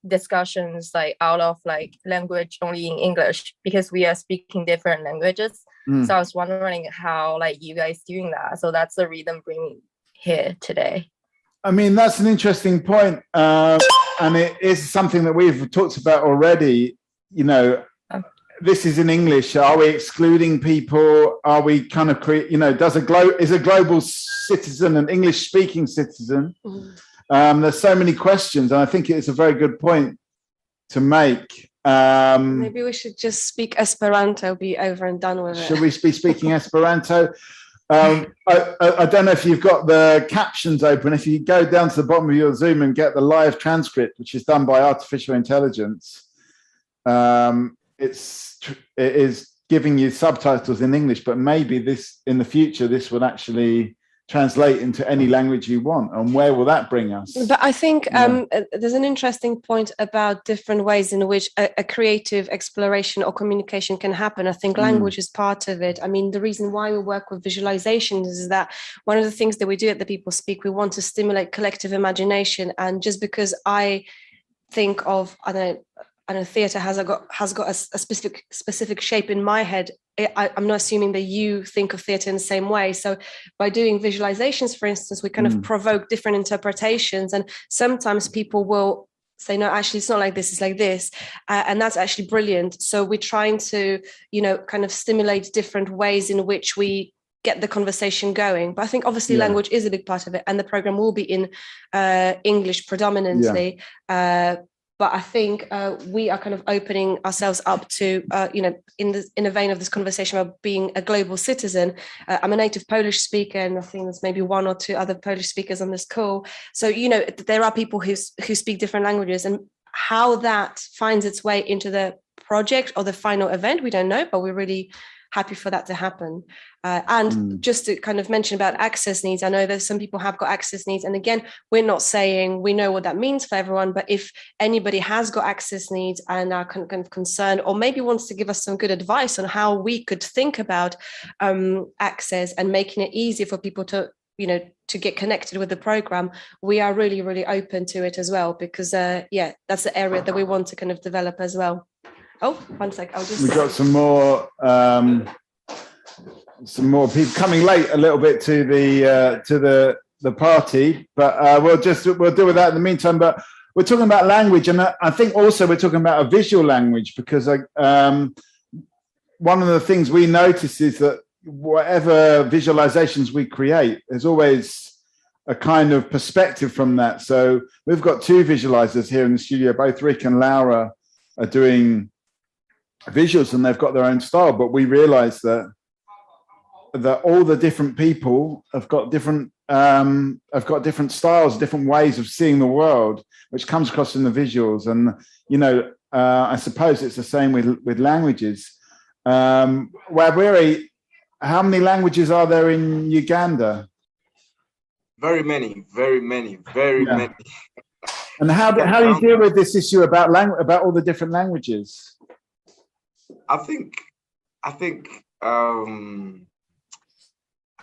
discussions out of language only in English, because we are speaking different languages. So I was wondering how you guys doing that. So that's the reason bringing here today. I mean, that's an interesting point, and it is something that we've talked about already. You know, this is in English. Are we excluding people? Are we kind of is a global citizen an English-speaking citizen? There's so many questions, and I think it's a very good point to make. Maybe we should just speak Esperanto, be over and done with it. Should we be speaking Esperanto? I don't know if you've got the captions open. If you go down to the bottom of your Zoom and get the live transcript, which is done by artificial intelligence, it is giving you subtitles in English, but maybe this in the future, this will actually translate into any language you want. And where will that bring us? But I think there's an interesting point about different ways in which a creative exploration or communication can happen. I think language is part of it. I mean, the reason why we work with visualizations is that one of the things that we do at the People Speak, we want to stimulate collective imagination. And just because I think of, I don't know, theatre has got a specific shape in my head, I'm not assuming that you think of theatre in the same way. So by doing visualizations, for instance, we kind of provoke different interpretations. And sometimes people will say, no, actually, it's not like this, it's like this. And that's actually brilliant. So we're trying to, kind of stimulate different ways in which we get the conversation going. But I think obviously language is a big part of it. And the program will be in English predominantly. But I think we are kind of opening ourselves up to, in a vein of this conversation about being a global citizen. I'm a native Polish speaker, and I think there's maybe one or two other Polish speakers on this call. So, there are people who speak different languages, and how that finds its way into the project or the final event, we don't know, but we're really happy for that to happen. And just to kind of mention about access needs, I know that some people have got access needs. And again, we're not saying we know what that means for everyone, but if anybody has got access needs and are kind of concerned, or maybe wants to give us some good advice on how we could think about access and making it easier for people to, to get connected with the program, we are really, really open to it as well, because that's the area that we want to kind of develop as well. Oh, 1 sec. We've got some more people coming late a little bit to the party, but we'll deal with that in the meantime. But we're talking about language, and I think also we're talking about a visual language, because one of the things we notice is that whatever visualizations we create, there's always a kind of perspective from that. So we've got two visualizers here in the studio. Both Rick and Laura are doing visuals, and they've got their own style, but we realize that all the different people have got different styles, different ways of seeing the world, which comes across in the visuals. And I suppose it's the same with languages. Wabwiri, how many languages are there in Uganda? Very many. And how do you deal with this issue about all the different languages? I think I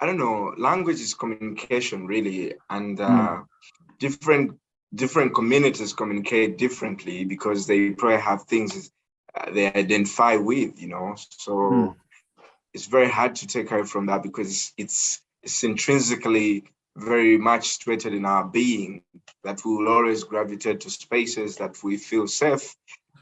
don't know, language is communication, really, and different communities communicate differently because they probably have things they identify with, so it's very hard to take away from that, because it's intrinsically very much situated in our being that we will always gravitate to spaces that we feel safe.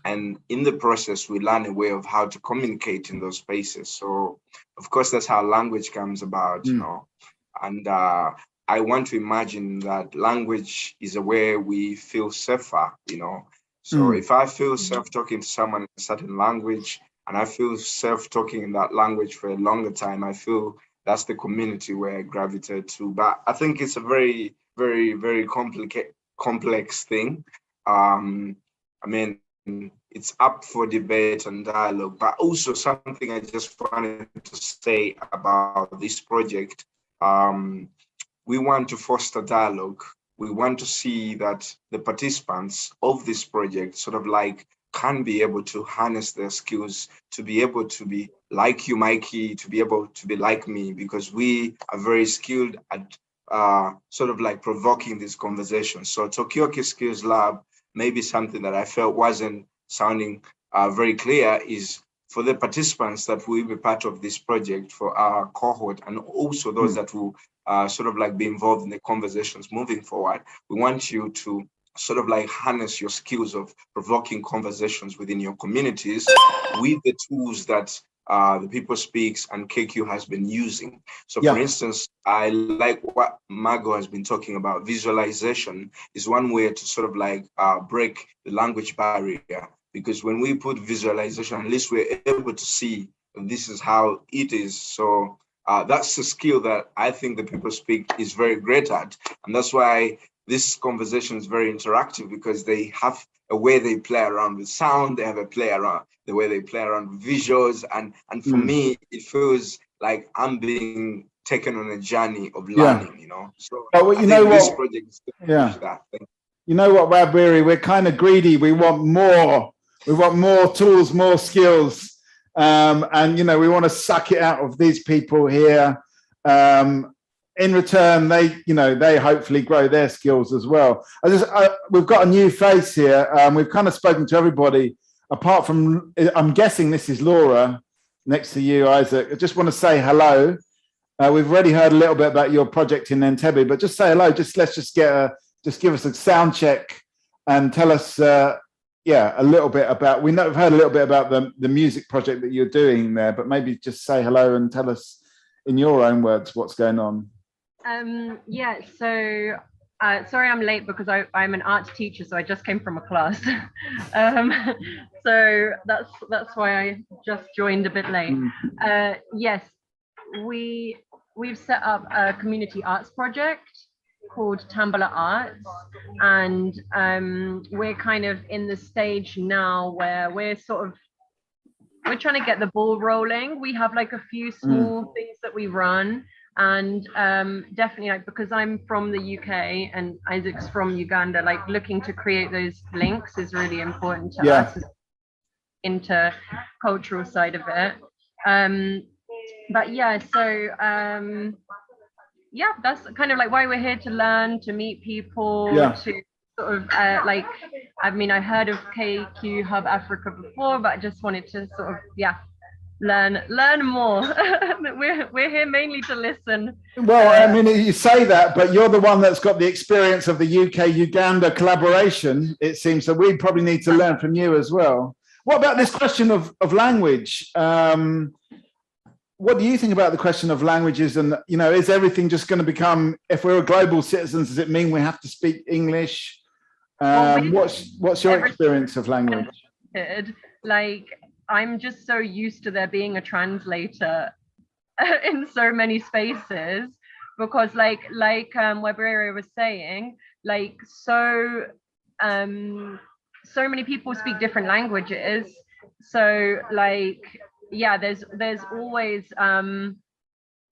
And in the process, we learn a way of how to communicate in those spaces. So, of course, that's how language comes about, And I want to imagine that language is a way we feel safer, So if I feel safe talking to someone in a certain language, and I feel safe talking in that language for a longer time, I feel that's the community where I gravitate to. But I think it's a very, very, very complex thing. It's up for debate and dialogue, but also something I just wanted to say about this project. We want to foster dialogue. We want to see that the participants of this project can be able to harness their skills, to be able to be like you, Mikey, to be able to be like me, because we are very skilled at provoking this conversation. So Talkaoke Skills Lab, maybe something that I felt wasn't sounding very clear, is for the participants that will be part of this project, for our cohort, and also those that will be involved in the conversations moving forward. We want you to sort of like harness your skills of provoking conversations within your communities with the tools that the People Speaks and KQ has been using. So for instance, I like what Margot has been talking about. Visualization is one way to sort of like break the language barrier, because when we put visualization, at least we're able to see this is how it is. So that's the skill that I think the People Speak is very great at. And that's why this conversation is very interactive, because they have a way they play around with sound, they have a play around the way they play around with visuals. And for me, it feels like I'm being taken on a journey of learning, you know. So you know this what? project is that. You know what, Wabwiri, we're kind of greedy. We want more. We want more tools, more skills. And, you know, we want to suck it out of these people here. In return, they hopefully grow their skills as well. We've got a new face here. We've kind of spoken to everybody, apart from, I'm guessing this is Laura next to you, Isaac. I just want to say hello. We've already heard a little bit about your project in Entebbe, but just say hello. Let's give us a sound check and tell us, a little bit about. We've heard a little bit about the music project that you're doing there, but maybe just say hello and tell us in your own words what's going on. So sorry I'm late because I'm an art teacher, so I just came from a class. So that's why I just joined a bit late. Yes, we've set up a community arts project called Tambala Arts, and we're kind of in the stage now where we're trying to get the ball rolling. We have like a few small things that we run, and definitely, like, because I'm from the UK and Isaac's from Uganda, like looking to create those links is really important to us, intercultural side of it. That's kind of like why we're here, to learn, to meet people, to sort of I've heard of KQ Hub Africa before, but I just wanted to sort of learn more. we're here mainly to listen. Well, you say that, but you're the one that's got the experience of the UK-Uganda collaboration, it seems, so we probably need to learn from you as well. What about this question of language? What do you think about the question of languages? And, you know, is everything just going to become, if we're global citizens, does it mean we have to speak English? What's your experience of language? Like, I'm just so used to there being a translator in so many spaces, because like Webrere was saying, like, so many people speak different languages. So like, there's always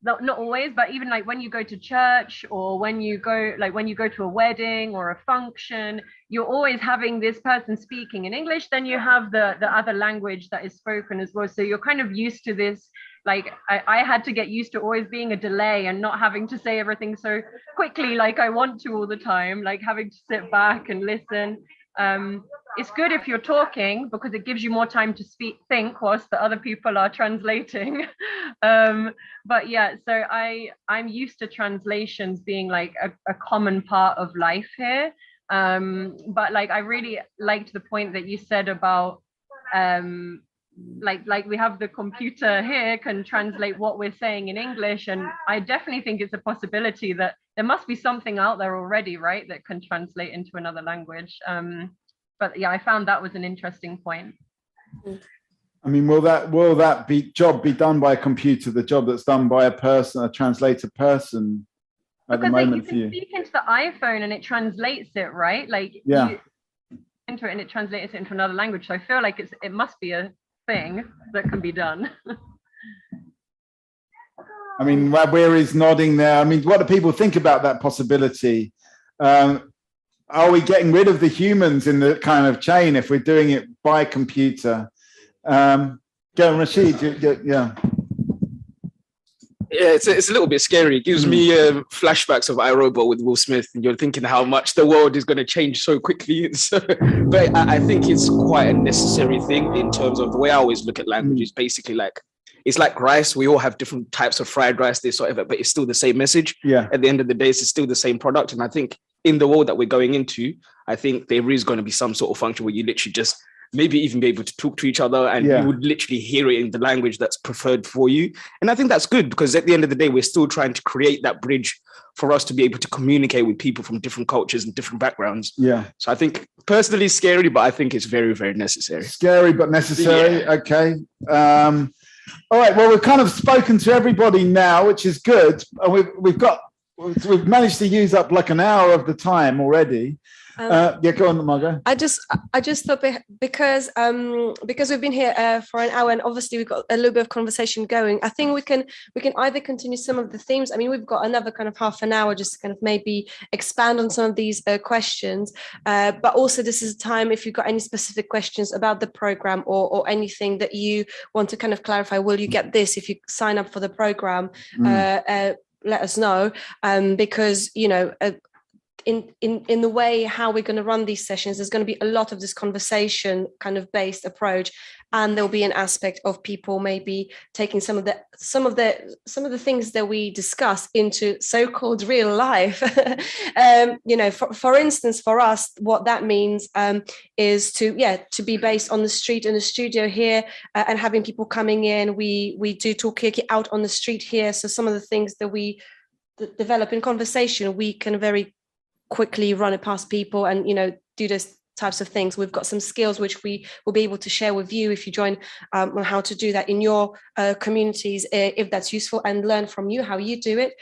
not always, but even like when you go to church, or when you go to a wedding or a function, you're always having this person speaking in English, then you have the other language that is spoken as well. So you're kind of used to this. Like I had to get used to always being a delay and not having to say everything so quickly like I want to all the time, like having to sit back and listen. It's good if you're talking, because it gives you more time to think whilst the other people are translating. So I'm used to translations being like a common part of life here. But like, I really liked the point that you said about like we have the computer here can translate what we're saying in English, and I definitely think it's a possibility that there must be something out there already, right, that can translate into another language. But I found that was an interesting point. I mean, will that job be done by a computer, the job that's done by a person, a translator person at the moment for you? You can speak into the iPhone and it translates it, right? Like you enter it and it translates it into another language. So I feel like it must be a thing that can be done. I mean, Wabwiri's nodding there. I mean, what do people think about that possibility? Are we getting rid of the humans in the kind of chain if we're doing it by computer? Go, Rashid. Yeah, it's a little bit scary. It gives me flashbacks of iRobot with Will Smith, and you're thinking how much the world is going to change so quickly. But I think it's quite a necessary thing in terms of the way I always look at language. Is basically like, it's like rice. We all have different types of fried rice, this whatever, but it's still the same message. Yeah. At the end of the day, it's still the same product. And I think in the world that we're going into, I think there is going to be some sort of function where you literally just maybe even be able to talk to each other, and you would literally hear it in the language that's preferred for you. And I think that's good, because at the end of the day, we're still trying to create that bridge for us to be able to communicate with people from different cultures and different backgrounds. Yeah. So I think personally scary, but I think it's very, very necessary. Scary, but necessary. Yeah. Okay. All right. Well, we've kind of spoken to everybody now, which is good. We've managed to use up like an hour of the time already. Go on, Margot. I just thought because we've been here for an hour, and obviously we've got a little bit of conversation going. I think we can either continue some of the themes. I mean, we've got another kind of half an hour just to kind of maybe expand on some of these questions. But also, this is a time if you've got any specific questions about the program or anything that you want to kind of clarify. Will you get this if you sign up for the program? Let us know, because in the way how we're going to run these sessions, there's going to be a lot of this conversation kind of based approach, and there'll be an aspect of people maybe taking some of the things that we discuss into so-called real life. For instance, for us, what that means is to be based on the street in the studio here, and having people coming in. We do Talkaoke out on the street here, so some of the things that we develop in conversation, we can very quickly run it past people and do those types of things. We've got some skills which we will be able to share with you if you join, on how to do that in your communities, if that's useful, and learn from you how you do it.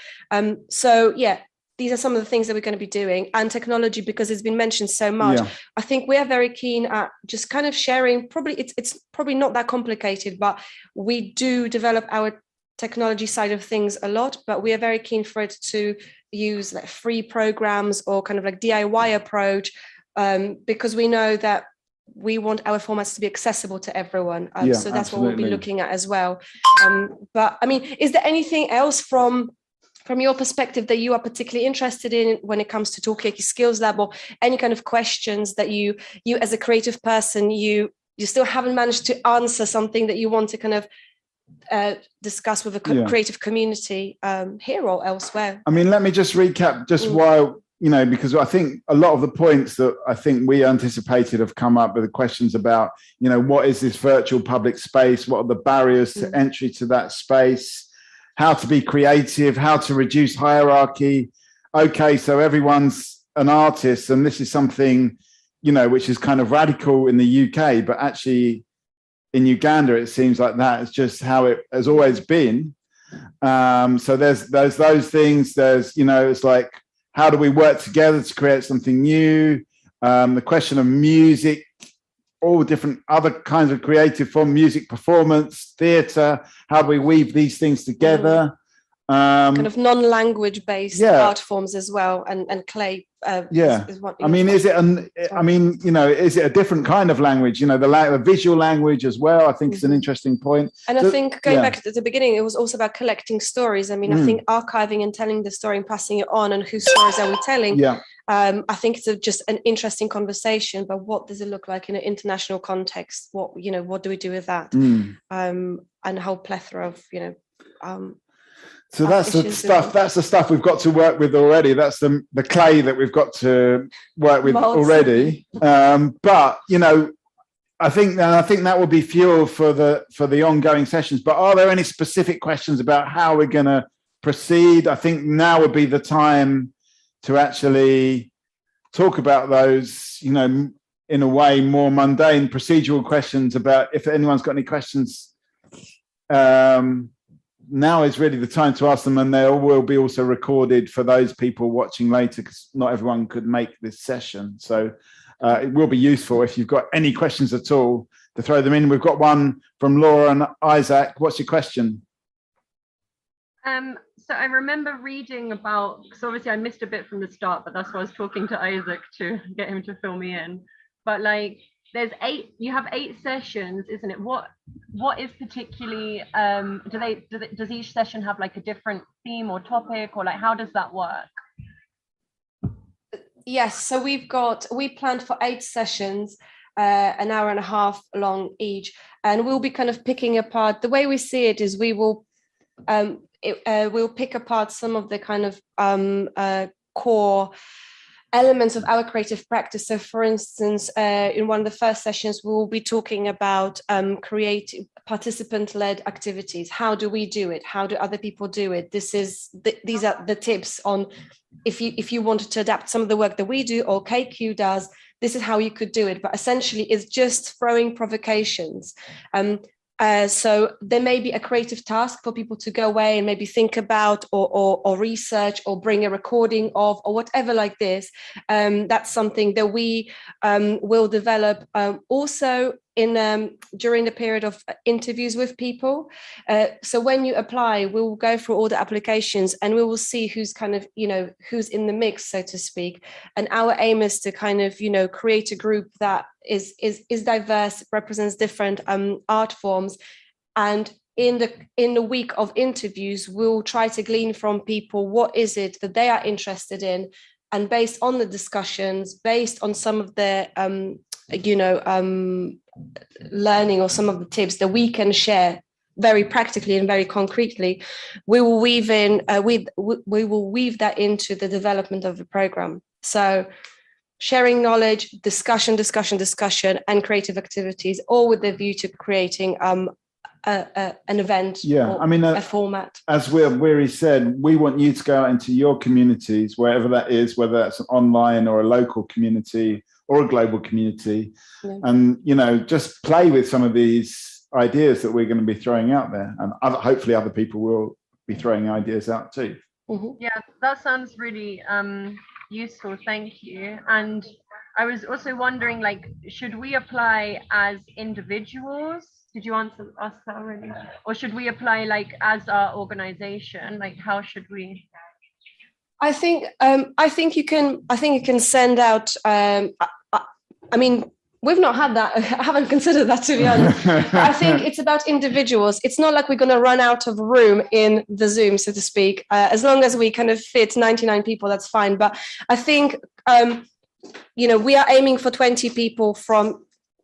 These are some of the things that we're going to be doing. And technology, because it's been mentioned so much, I think we are very keen at just kind of sharing. Probably it's probably not that complicated, but we do develop our technology side of things a lot, but we are very keen for it to use like free programs or kind of like DIY approach, because we know that we want our formats to be accessible to everyone. So that's what we'll be looking at as well. But I mean, is there anything else from your perspective that you are particularly interested in when it comes to Talkaoke Skills Lab, or any kind of questions that you as a creative person, you still haven't managed to answer, something that you want to kind of discuss with a creative community here or elsewhere? I mean, let me just recap while, because I think a lot of the points that I think we anticipated have come up with the questions about, what is this virtual public space? What are the barriers to entry to that space? How to be creative, how to reduce hierarchy. Okay, so everyone's an artist, and this is something, which is kind of radical in the UK, but actually in Uganda, it seems like that is just how it has always been. So there's those things. There's, it's like, how do we work together to create something new? The question of music, all different other kinds of creative form, music performance, theatre. How do we weave these things together? Kind of non-language based art forms as well, and clay. Is what, is it a different kind of language? The visual language as well. I think it's an interesting point. And I think going back to the beginning, it was also about collecting stories. I mean, I think archiving and telling the story and passing it on, and whose stories are we telling? I think it's just an interesting conversation. But what does it look like in an international context? What do we do with that? And a whole plethora of So that's the stuff. That's the stuff we've got to work with already. That's the clay that we've got to work with already. But I think that will be fuel for the ongoing sessions. But are there any specific questions about how we're going to proceed? I think now would be the time to actually talk about those. In a way, more mundane procedural questions about if anyone's got any questions. Now is really the time to ask them, and they will be also recorded for those people watching later, because not everyone could make this session. So it will be useful if you've got any questions at all to throw them in. We've got one from Laura and Isaac. What's your question? So I remember reading about, because obviously I missed a bit from the start, but that's why I was talking to Isaac to get him to fill me in. But like, you have 8 sessions, isn't it? What is particularly, does each session have like a different theme or topic, or like, how does that work? Yes, so we planned for 8 sessions, an hour and a half long each, and we'll be kind of picking apart. The way we see it is we'll pick apart some of the kind of core elements of our creative practice. So for instance, in one of the first sessions, we will be talking about creative participant-led activities. How do we do it? How do other people do it? These are the tips on if you wanted to adapt some of the work that we do or KQ does, this is how you could do it. But essentially, it's just throwing provocations. So there may be a creative task for people to go away and maybe think about or research or bring a recording of or whatever like this. That's something that we will develop also during the period of interviews with people. So when you apply, we will go through all the applications and we will see who's kind of, who's in the mix, so to speak. And our aim is to kind of, create a group that is diverse, represents different art forms. And in the week of interviews, we'll try to glean from people what is it that they are interested in. And based on the discussions, based on some of their learning or some of the tips that we can share very practically and very concretely, we will weave that into the development of the program. So sharing knowledge, discussion, and creative activities, all with the view to creating an event, a format. As Weary said, we want you to go out into your communities, wherever that is, whether that's an online or a local community or a global community, and just play with some of these ideas that we're going to be throwing out there, and hopefully other people will be throwing ideas out too. Mm-hmm. Yeah, that sounds really useful. Thank you. And I was also wondering, should we apply as individuals? Did you ask that already? Or should we apply as our organization? How should we? I think you can send out. We've not had that. I haven't considered that, to be honest. But I think it's about individuals. It's not like we're going to run out of room in the Zoom, so to speak. As long as we kind of fit 99 people, that's fine. But I think, we are aiming for 20 people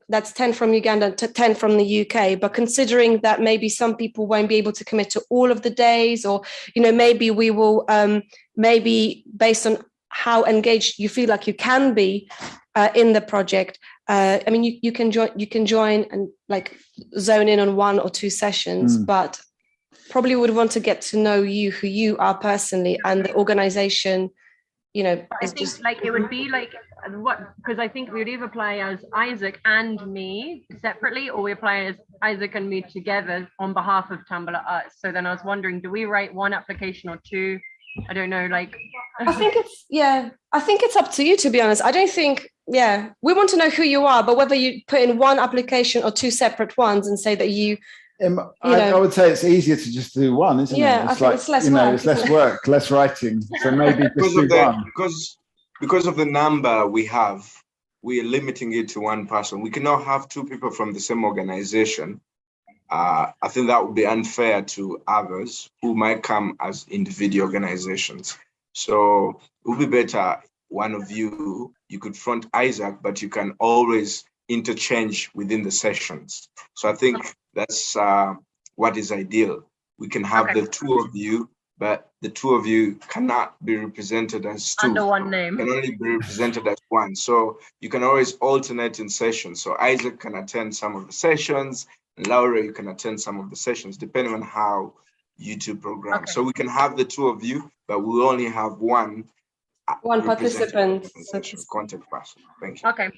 that's 10 from Uganda, 10 from the UK. But considering that maybe some people won't be able to commit to all of the days, or, maybe we will, maybe based on how engaged you feel like you can be in the project, you can join and zone in on 1 or 2 sessions, but probably would want to get to know who you are personally, and the organization, I think it would be because I think we would either apply as Isaac and me separately, or we apply as Isaac and me together on behalf of Tambala Arts. So then I was wondering, do we write 1 application or 2? I don't know, I think it's up to you, to be honest. I don't think, we want to know who you are, but whether you put in 1 application or 2 separate ones and say that I would say it's easier to just do 1, isn't it? I think it's less work. It's less work, less writing. So maybe just do 1. Because of the number we have, we are limiting it to 1 person. We cannot have 2 people from the same organization. I think that would be unfair to others who might come as individual organizations. So it would be better, one of you could front Isaac, but you can always interchange within the sessions. So I think that's what is ideal. We can have the 2 of you, but the 2 of you cannot be represented as 2. Under 1 name. Can only be represented as 1. So you can always alternate in sessions. So Isaac can attend some of the sessions, and Laura, you can attend some of the sessions, depending on how you 2 program. Okay. So we can have the 2 of you, but we only have 1 participant, contact person. Thank you. Okay.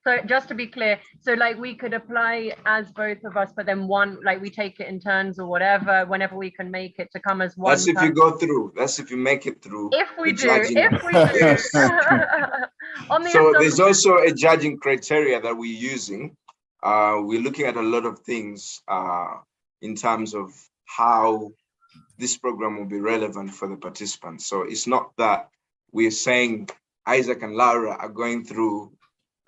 So just to be clear, so we could apply as both of us, but then 1, we take it in turns or whatever, whenever we can make it to come as 1. That's if you go through. That's if you make it through. If we do. So there's also a judging criteria that we're using. We're looking at a lot of things in terms of how this program will be relevant for the participants. So it's not that we're saying Isaac and Laura are going through.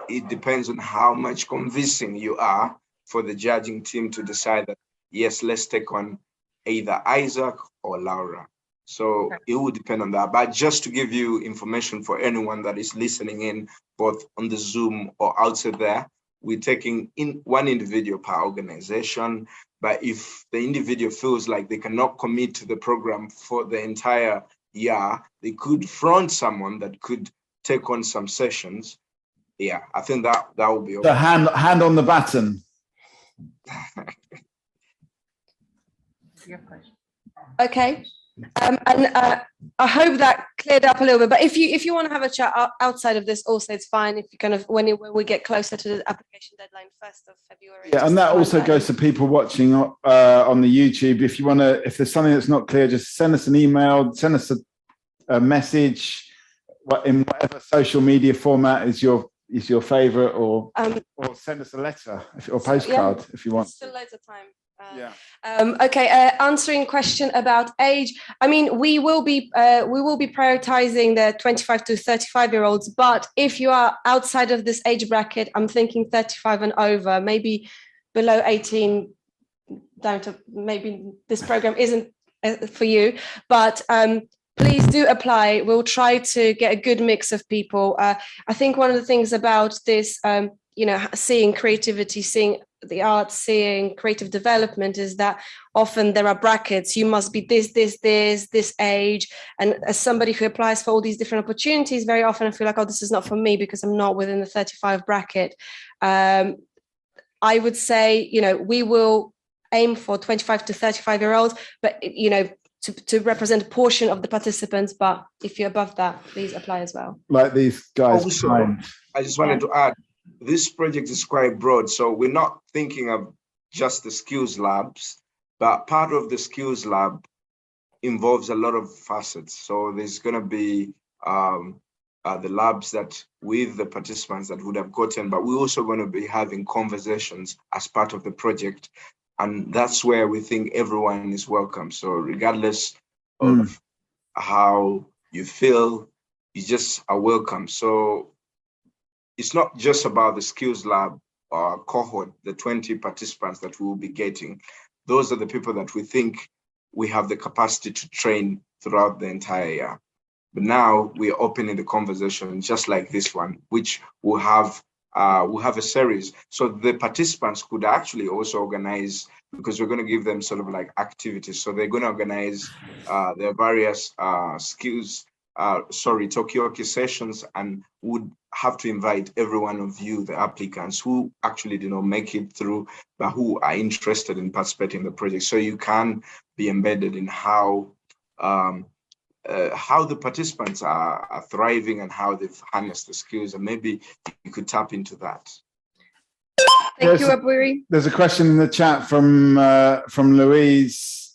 It depends on how much convincing you are for the judging team to decide that, yes, let's take on either Isaac or Laura. So it will depend on that. But just to give you information for anyone that is listening in, both on the Zoom or outside there, we're taking in 1 individual per organization. But if the individual feels like they cannot commit to the program for the entire yeah, they could front someone that could take on some sessions. Yeah, I think that would be okay. The hand on the baton. Okay. And I hope that cleared up a little bit. But if you want to have a chat outside of this, also it's fine. If you kind of when we get closer to the application deadline, 1st of February. Yeah, and that also goes to people watching on the YouTube. If you want to, if there's something that's not clear, just send us an email, send us a message in whatever social media format is your favorite, or send us a letter or postcard if you want. Still loads of time. Yeah. Okay. Answering question about age. I mean, we will be prioritizing the 25 to 35-year-olds. But if you are outside of this age bracket, I'm thinking 35 and over, maybe below 18, down to maybe this program isn't for you. But please do apply. We'll try to get a good mix of people. I think one of the things about this, seeing creativity, seeing the arts, seeing creative development is that often there are brackets. You must be this age. And as somebody who applies for all these different opportunities, very often I feel like, oh, this is not for me because I'm not within the 35 bracket. I would say, we will aim for 25 to 35-year-olds, but, to represent a portion of the participants. But if you're above that, please apply as well. Like these guys. Also, I just wanted to add, this project is quite broad. So we're not thinking of just the skills labs, but part of the skills lab involves a lot of facets. So there's going to be the labs that with the participants that would have gotten, but we're also going to be having conversations as part of the project. And that's where we think everyone is welcome. So regardless of how you feel, you just are welcome. So it's not just about the skills lab cohort, the 20 participants that we will be getting. Those are the people that we think we have the capacity to train throughout the entire year. But now we're opening the conversation just like this one, which will have a series. So the participants could actually also organize, because we're going to give them sort of like activities. So they're going to organize their various Talkaoke sessions, and would have to invite every one of you, the applicants who actually did not make it through, but who are interested in participating in the project. So you can be embedded in how the participants are thriving and how they've harnessed the skills, and maybe you could tap into that. Thank you, Abwiri. There's a question in the chat from Louise.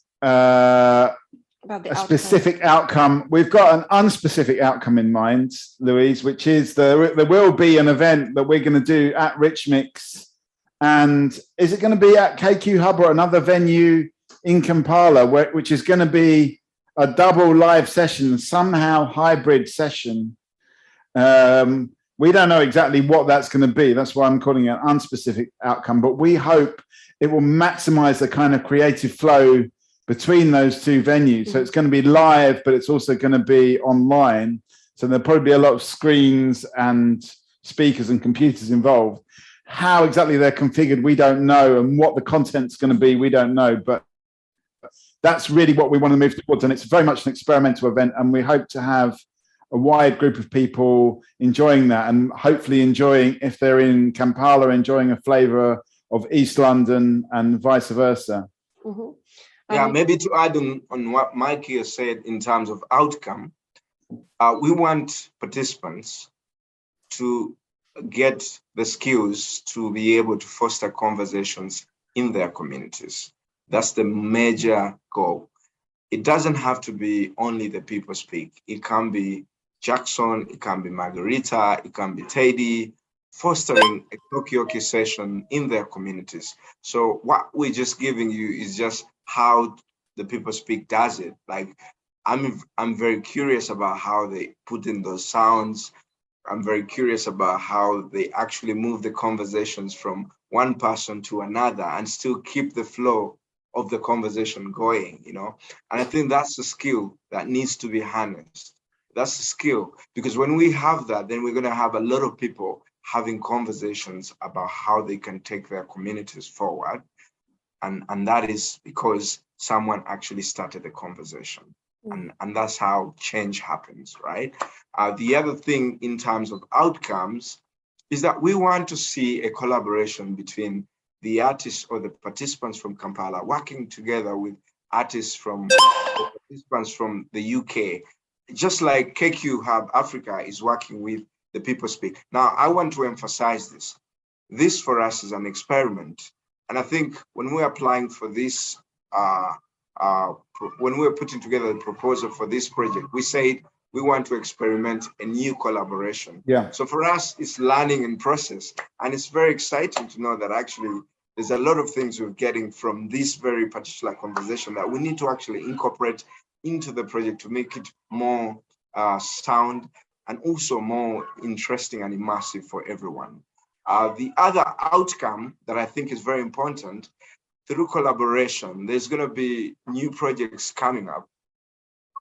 About the specific outcome. We've got an unspecific outcome in mind, Louise, which is there will be an event that we're going to do at Rich Mix. And is it going to be at KQ Hub or another venue in Kampala, which is going to be a double live session, somehow hybrid session? We don't know exactly what that's going to be. That's why I'm calling it an unspecific outcome. But we hope it will maximize the kind of creative flow between those two venues. So it's going to be live, but it's also going to be online. So there'll probably be a lot of screens and speakers and computers involved. How exactly they're configured, we don't know. And what the content's going to be, we don't know. But that's really what we want to move towards. And it's very much an experimental event. And we hope to have a wide group of people enjoying that, and hopefully enjoying, if they're in Kampala, enjoying a flavour of East London and vice versa. Mm-hmm. Yeah, maybe to add on what Mikey has said in terms of outcome, we want participants to get the skills to be able to foster conversations in their communities. That's the major goal. It doesn't have to be only the people speak. It can be Jackson, it can be Margarita, it can be Teddy, fostering a Talkaoke session in their communities. So what we're just giving you is just how the people speak does it. Like, I'm very curious about how they put in those sounds. I'm very curious about how they actually move the conversations from one person to another and still keep the flow of the conversation going, And I think that's the skill that needs to be harnessed. That's the skill, because when we have that, then we're going to have a lot of people having conversations about how they can take their communities forward. And that is because someone actually started the conversation. And that's how change happens, right? The other thing in terms of outcomes is that we want to see a collaboration between the artists or the participants from Kampala working together with artists or participants from the UK, just like KQ Hub Africa is working with the People Speak. Now, I want to emphasize this. This for us is an experiment. And I think when we're applying for this, when we're putting together the proposal for this project, we said we want to experiment a new collaboration. Yeah. So for us, it's learning in process. And it's very exciting to know that actually there's a lot of things we're getting from this very particular conversation that we need to actually incorporate into the project to make it more sound and also more interesting and immersive for everyone. The other outcome that I think is very important, through collaboration, there's going to be new projects coming up,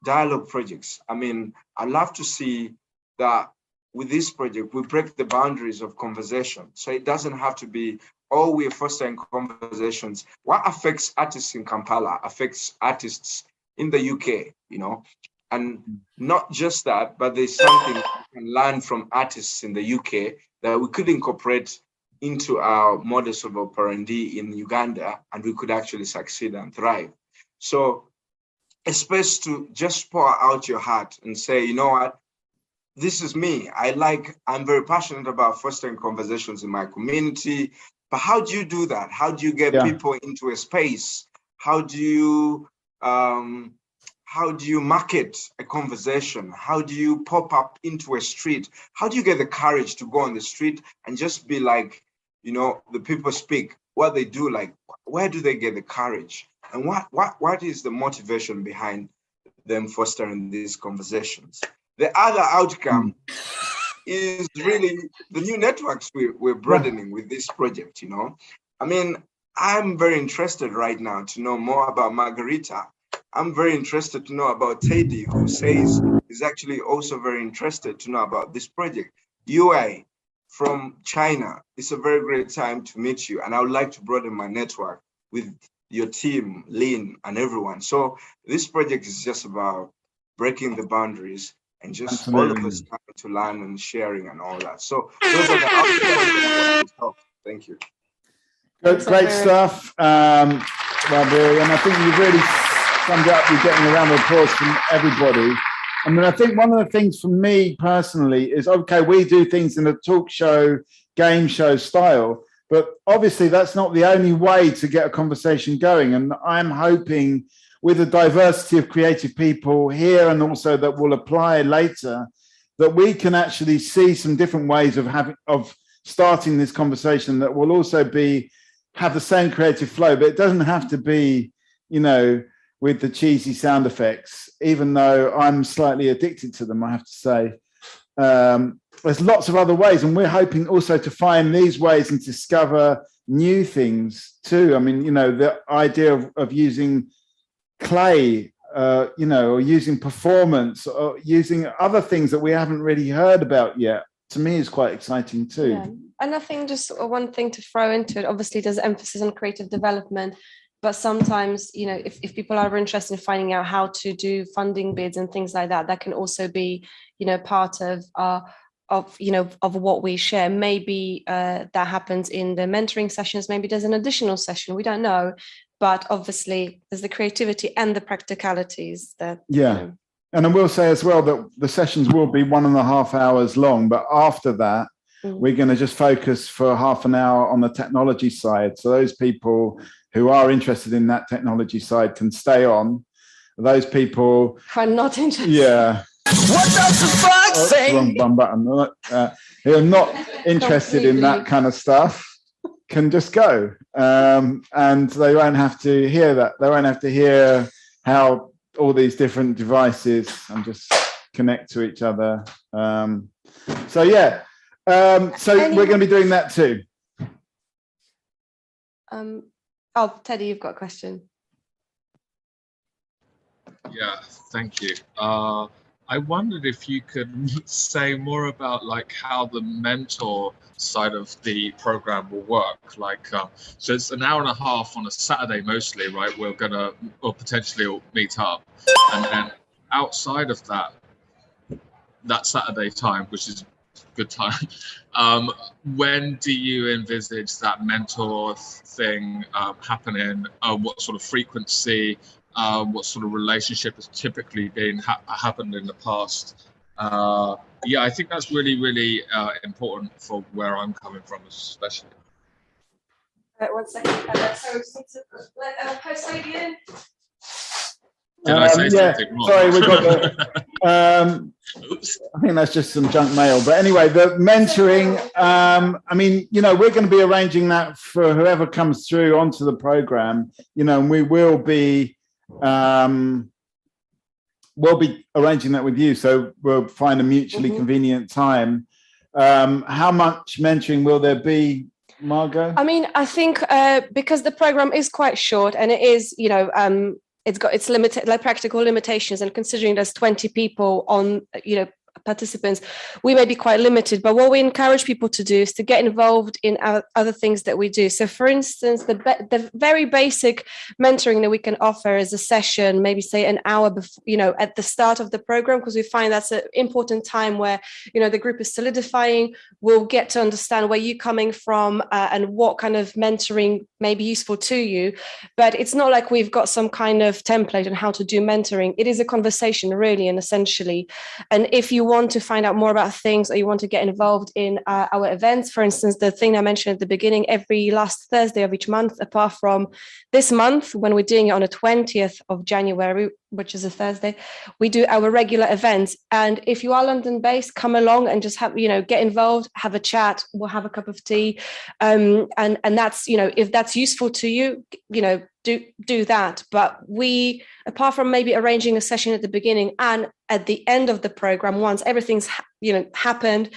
dialogue projects. I mean, I'd love to see that with this project, we break the boundaries of conversation. So it doesn't have to be, oh, we're fostering conversations. What affects artists in Kampala affects artists in the UK, you know? And not just that, but there's something we can learn from artists in the UK that we could incorporate into our modus of operandi in Uganda, and we could actually succeed and thrive. So a space to just pour out your heart and say, you know what, this is me. I'm very passionate about fostering conversations in my community, but how do you do that? How do you get people into a space? How do you market a conversation? How do you pop up into a street? How do you get the courage to go on the street and just be like, you know, the People Speak, what they do, like, where do they get the courage? And what is the motivation behind them fostering these conversations? The other outcome is really the new networks we're broadening with this project, you know? I mean, I'm very interested right now to know more about Margarita. I'm very interested to know about Teddy, who says he's actually also very interested to know about this project. UI from China, it's a very great time to meet you. And I would like to broaden my network with your team, Lynn, and everyone. So this project is just about breaking the boundaries and just all of us coming to learn and sharing and all that. So those are the outcomes. Thank you. Great stuff, Rabiri, and I think you've really summed it up. You're getting a round of applause from everybody. I mean, I think one of the things for me personally is, okay, we do things in a talk show, game show style, but obviously that's not the only way to get a conversation going. And I'm hoping with the diversity of creative people here and also that will apply later, that we can actually see some different ways of starting this conversation that will also have the same creative flow, but it doesn't have to be, you know, with the cheesy sound effects, even though I'm slightly addicted to them, I have to say. There's lots of other ways, and we're hoping also to find these ways and discover new things too. I mean, you know, the idea of using clay, you know, or using performance, or using other things that we haven't really heard about yet, to me is quite exciting too. Yeah. And I think just one thing to throw into it, obviously there's emphasis on creative development, but sometimes, you know, if people are interested in finding out how to do funding bids and things like that, that can also be, you know, part of what we share. Maybe that happens in the mentoring sessions. Maybe there's an additional session. We don't know, but obviously there's the creativity and the practicalities that. Yeah, you know. And I will say as well that the sessions will be 1.5 hours long, but after that, we're going to just focus for half an hour on the technology side. So those people who are interested in that technology side can stay on. Those people who are not interested. Yeah. What does the fuck say? Wrong button. Who are not interested in that kind of stuff can just go. And they won't have to hear that. They won't have to hear how all these different devices and just connect to each other. So yeah. So we're going to be doing that too. Oh, Teddy, you've got a question. Yeah, thank you. I wondered if you could say more about like how the mentor side of the program will work. Like, so it's an hour and a half on a Saturday mostly, right? We're gonna, or potentially meet up, and then outside of that Saturday time, which is good time, when do you envisage that mentor thing happening? What sort of frequency? What sort of relationship has typically been happened in the past? Yeah, I think that's really, really important for where I'm coming from, especially. 1 second. So we just need to let post ID in. Did I say something wrong? Sorry, we got the. I think that's just some junk mail. But anyway, the mentoring. I mean, you know, we're going to be arranging that for whoever comes through onto the program. You know, and we will be. We'll be arranging that with you, so we'll find a mutually convenient time. How much mentoring will there be, Margot? I mean, I think because the program is quite short and it is, you know, it's got its limited, like practical limitations, and considering there's 20 people on, you know, participants, we may be quite limited. But what we encourage people to do is to get involved in other things that we do. So, for instance, the very basic mentoring that we can offer is a session, maybe say an hour before, you know, at the start of the program, because we find that's an important time where, you know, the group is solidifying. We'll get to understand where you're coming from and what kind of mentoring may be useful to you. But it's not like we've got some kind of template on how to do mentoring. It is a conversation, really, and essentially. And if you want to find out more about things, or you want to get involved in our events, for instance, the thing I mentioned at the beginning, every last Thursday of each month, apart from this month when we're doing it on the 20th of January, which is a Thursday, we do our regular events. And if you are London based, come along and just have, you know, get involved, have a chat, we'll have a cup of tea. And that's, you know, if that's useful to you, you know, do that. But we, apart from maybe arranging a session at the beginning and at the end of the program, once everything's, you know, happened,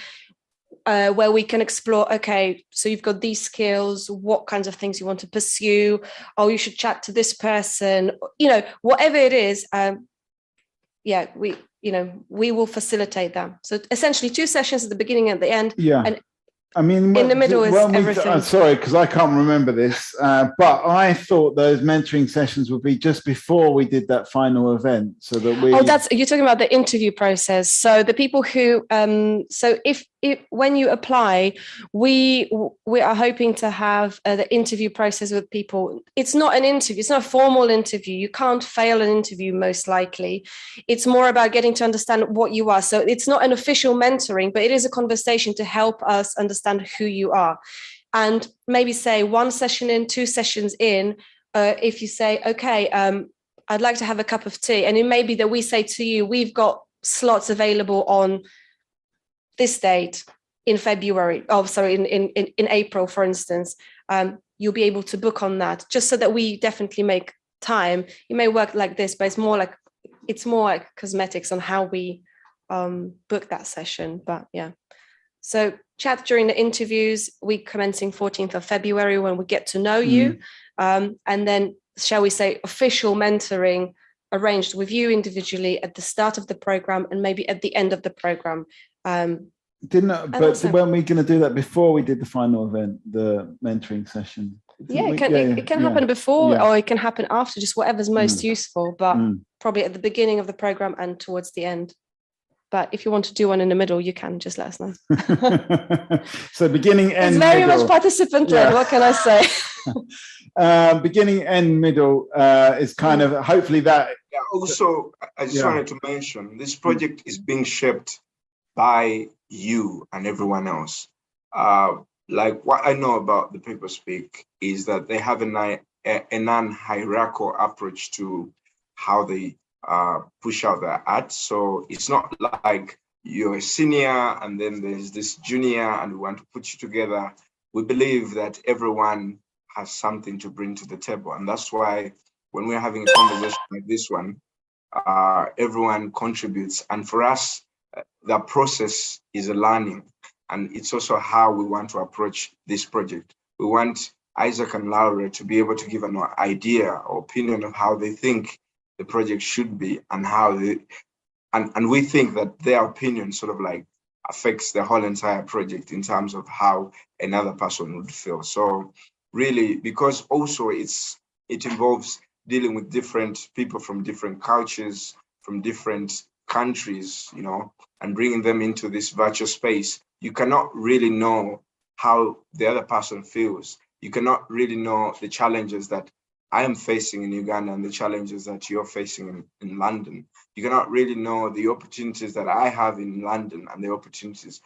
where we can explore, okay, so you've got these skills, what kinds of things you want to pursue, or you should chat to this person, you know, whatever it is, yeah, we will facilitate that. So essentially 2 sessions at the beginning and at the end. Yeah. And I mean, in the middle is everything. Sorry, because I can't remember this, but I thought those mentoring sessions would be just before we did that final event, so that we. Oh, you're talking about the interview process. So the people who, so if when you apply, we are hoping to have the interview process with people. It's not an interview. It's not a formal interview. You can't fail an interview, most likely. It's more about getting to understand what you are. So it's not an official mentoring, but it is a conversation to help us understand who you are. And maybe say 1 session in, 2 sessions in, if you say, okay, I'd like to have a cup of tea. And it may be that we say to you, we've got slots available on this date in February, in April, for instance. You'll be able to book on that, just so that we definitely make time. You may work like this, but it's more like cosmetics on how we book that session. But yeah. So chat during the interviews, week commencing 14th of February, when we get to know you. And then, shall we say, official mentoring arranged with you individually at the start of the program and maybe at the end of the program. Weren't we going to do that before we did the final event, the mentoring session? Yeah, it can happen before or it can happen after, just whatever's most useful, but probably at the beginning of the program and towards the end. But if you want to do one in the middle, you can just let us know. So beginning, end, it's very middle. much participant-led, what can I say? Beginning, end, middle is kind of hopefully that. Yeah, also, I just wanted to mention, this project is being shaped by you and everyone else. Like what I know about the People Speak is that they have a non-hierarchical approach to how they push out their art. So it's not like you're a senior and then there's this junior and we want to put you together. We believe that everyone has something to bring to the table. And that's why when we're having a conversation like this one, everyone contributes. And for us, the process is a learning. And it's also how we want to approach this project. We want Isaac and Laura to be able to give an idea or opinion of how they think the project should be and how they, and we think that their opinion sort of like affects the whole entire project in terms of how another person would feel. So really, because also it involves dealing with different people from different cultures, from different countries, you know, and bringing them into this virtual space, you cannot really know how the other person feels. You cannot really know the challenges that I am facing in Uganda and the challenges that you're facing in London. You cannot really know the opportunities that I have in London and the opportunities.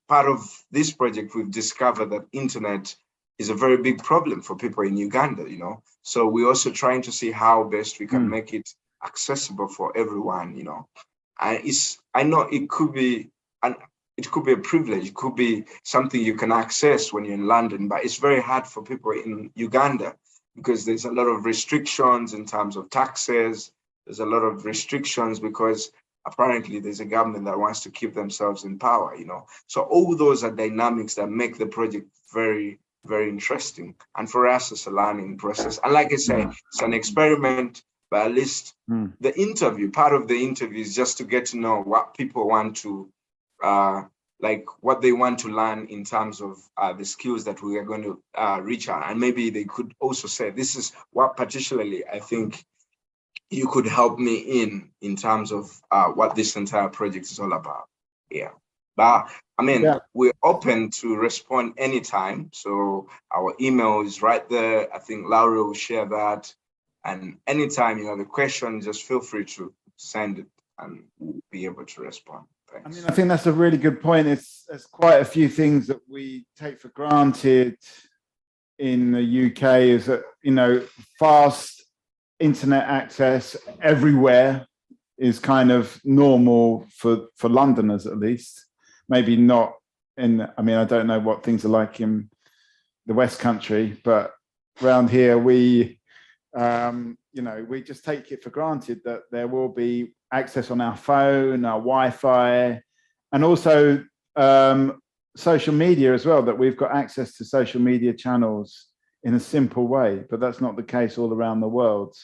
Part of this project, we've discovered that internet is a very big problem for people in Uganda, you know. So we're also trying to see how best we can make it accessible for everyone, you know. And I know it could be a privilege, it could be something you can access when you're in London, but it's very hard for people in Uganda because there's a lot of restrictions in terms of taxes. There's a lot of restrictions because apparently there's a government that wants to keep themselves in power, you know. So all those are dynamics that make the project very, very interesting. And for us, it's a learning process. And like I say, it's an experiment, but at least the interview, part of the interview is just to get to know what people want to, like what they want to learn in terms of the skills that we are going to reach out. And maybe they could also say, this is what particularly I think you could help me in terms of what this entire project is all about. Yeah. But I mean, we're open to respond anytime. So our email is right there. I think Laura will share that. And anytime you have a question, just feel free to send it and we'll be able to respond. Thanks. I mean, I think that's a really good point. There's quite a few things that we take for granted in the UK is that, you know, fast internet access everywhere is kind of normal for Londoners, at least. Maybe not in, I mean, I don't know what things are like in the West Country, but around here, we, you know, we just take it for granted that there will be access on our phone, our Wi-Fi, and also social media as well, that we've got access to social media channels in a simple way, but that's not the case all around the world.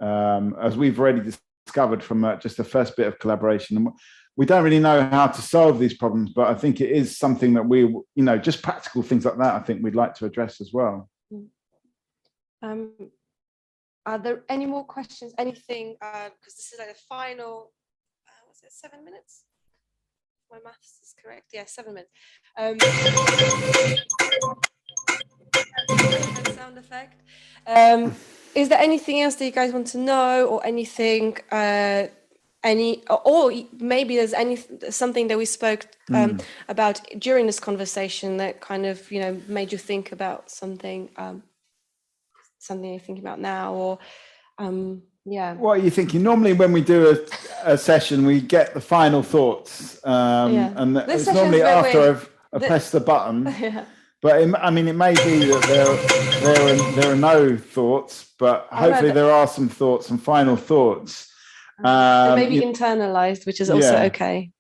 As we've already discovered from just the first bit of collaboration, we don't really know how to solve these problems, but I think it is something that we, you know, just practical things like that, I think we'd like to address as well. Are there any more questions? Anything? Because this is like the final, was it 7 minutes? My maths is correct. Yeah, 7 minutes. Sound effect. Is there anything else that you guys want to know, or anything? Or maybe there's something that we spoke about during this conversation that kind of, you know, made you think about something. Something you're thinking about now, or yeah. What are you thinking? Normally when we do a session, we get the final thoughts, and it's normally after I've pressed the button. Yeah. But I mean, it may be that there are no thoughts, but hopefully there are some thoughts, some final thoughts. Maybe internalized, which is also okay.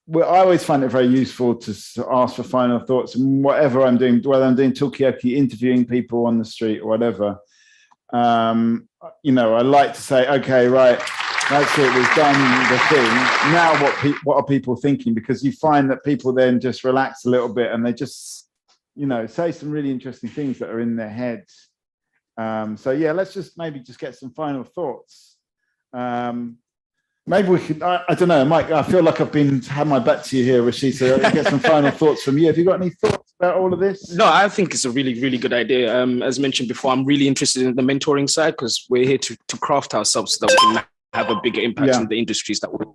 Well, I always find it very useful to ask for final thoughts, and whatever I'm doing, whether I'm doing Talkaoke, interviewing people on the street or whatever, you know, I like to say, okay, right, that's it, we've done the thing. Now what are people thinking? Because you find that people then just relax a little bit and they just, you know, say some really interesting things that are in their heads. So yeah, let's just maybe just get some final thoughts. Maybe we could, I don't know, Mike, I feel like I've had my back to you here, Rashida. Get some final thoughts from you. Have you got any thoughts about all of this? No, I think it's a really, really good idea. As mentioned before, I'm really interested in the mentoring side because we're here to craft ourselves so that we can have a bigger impact in the industries that we're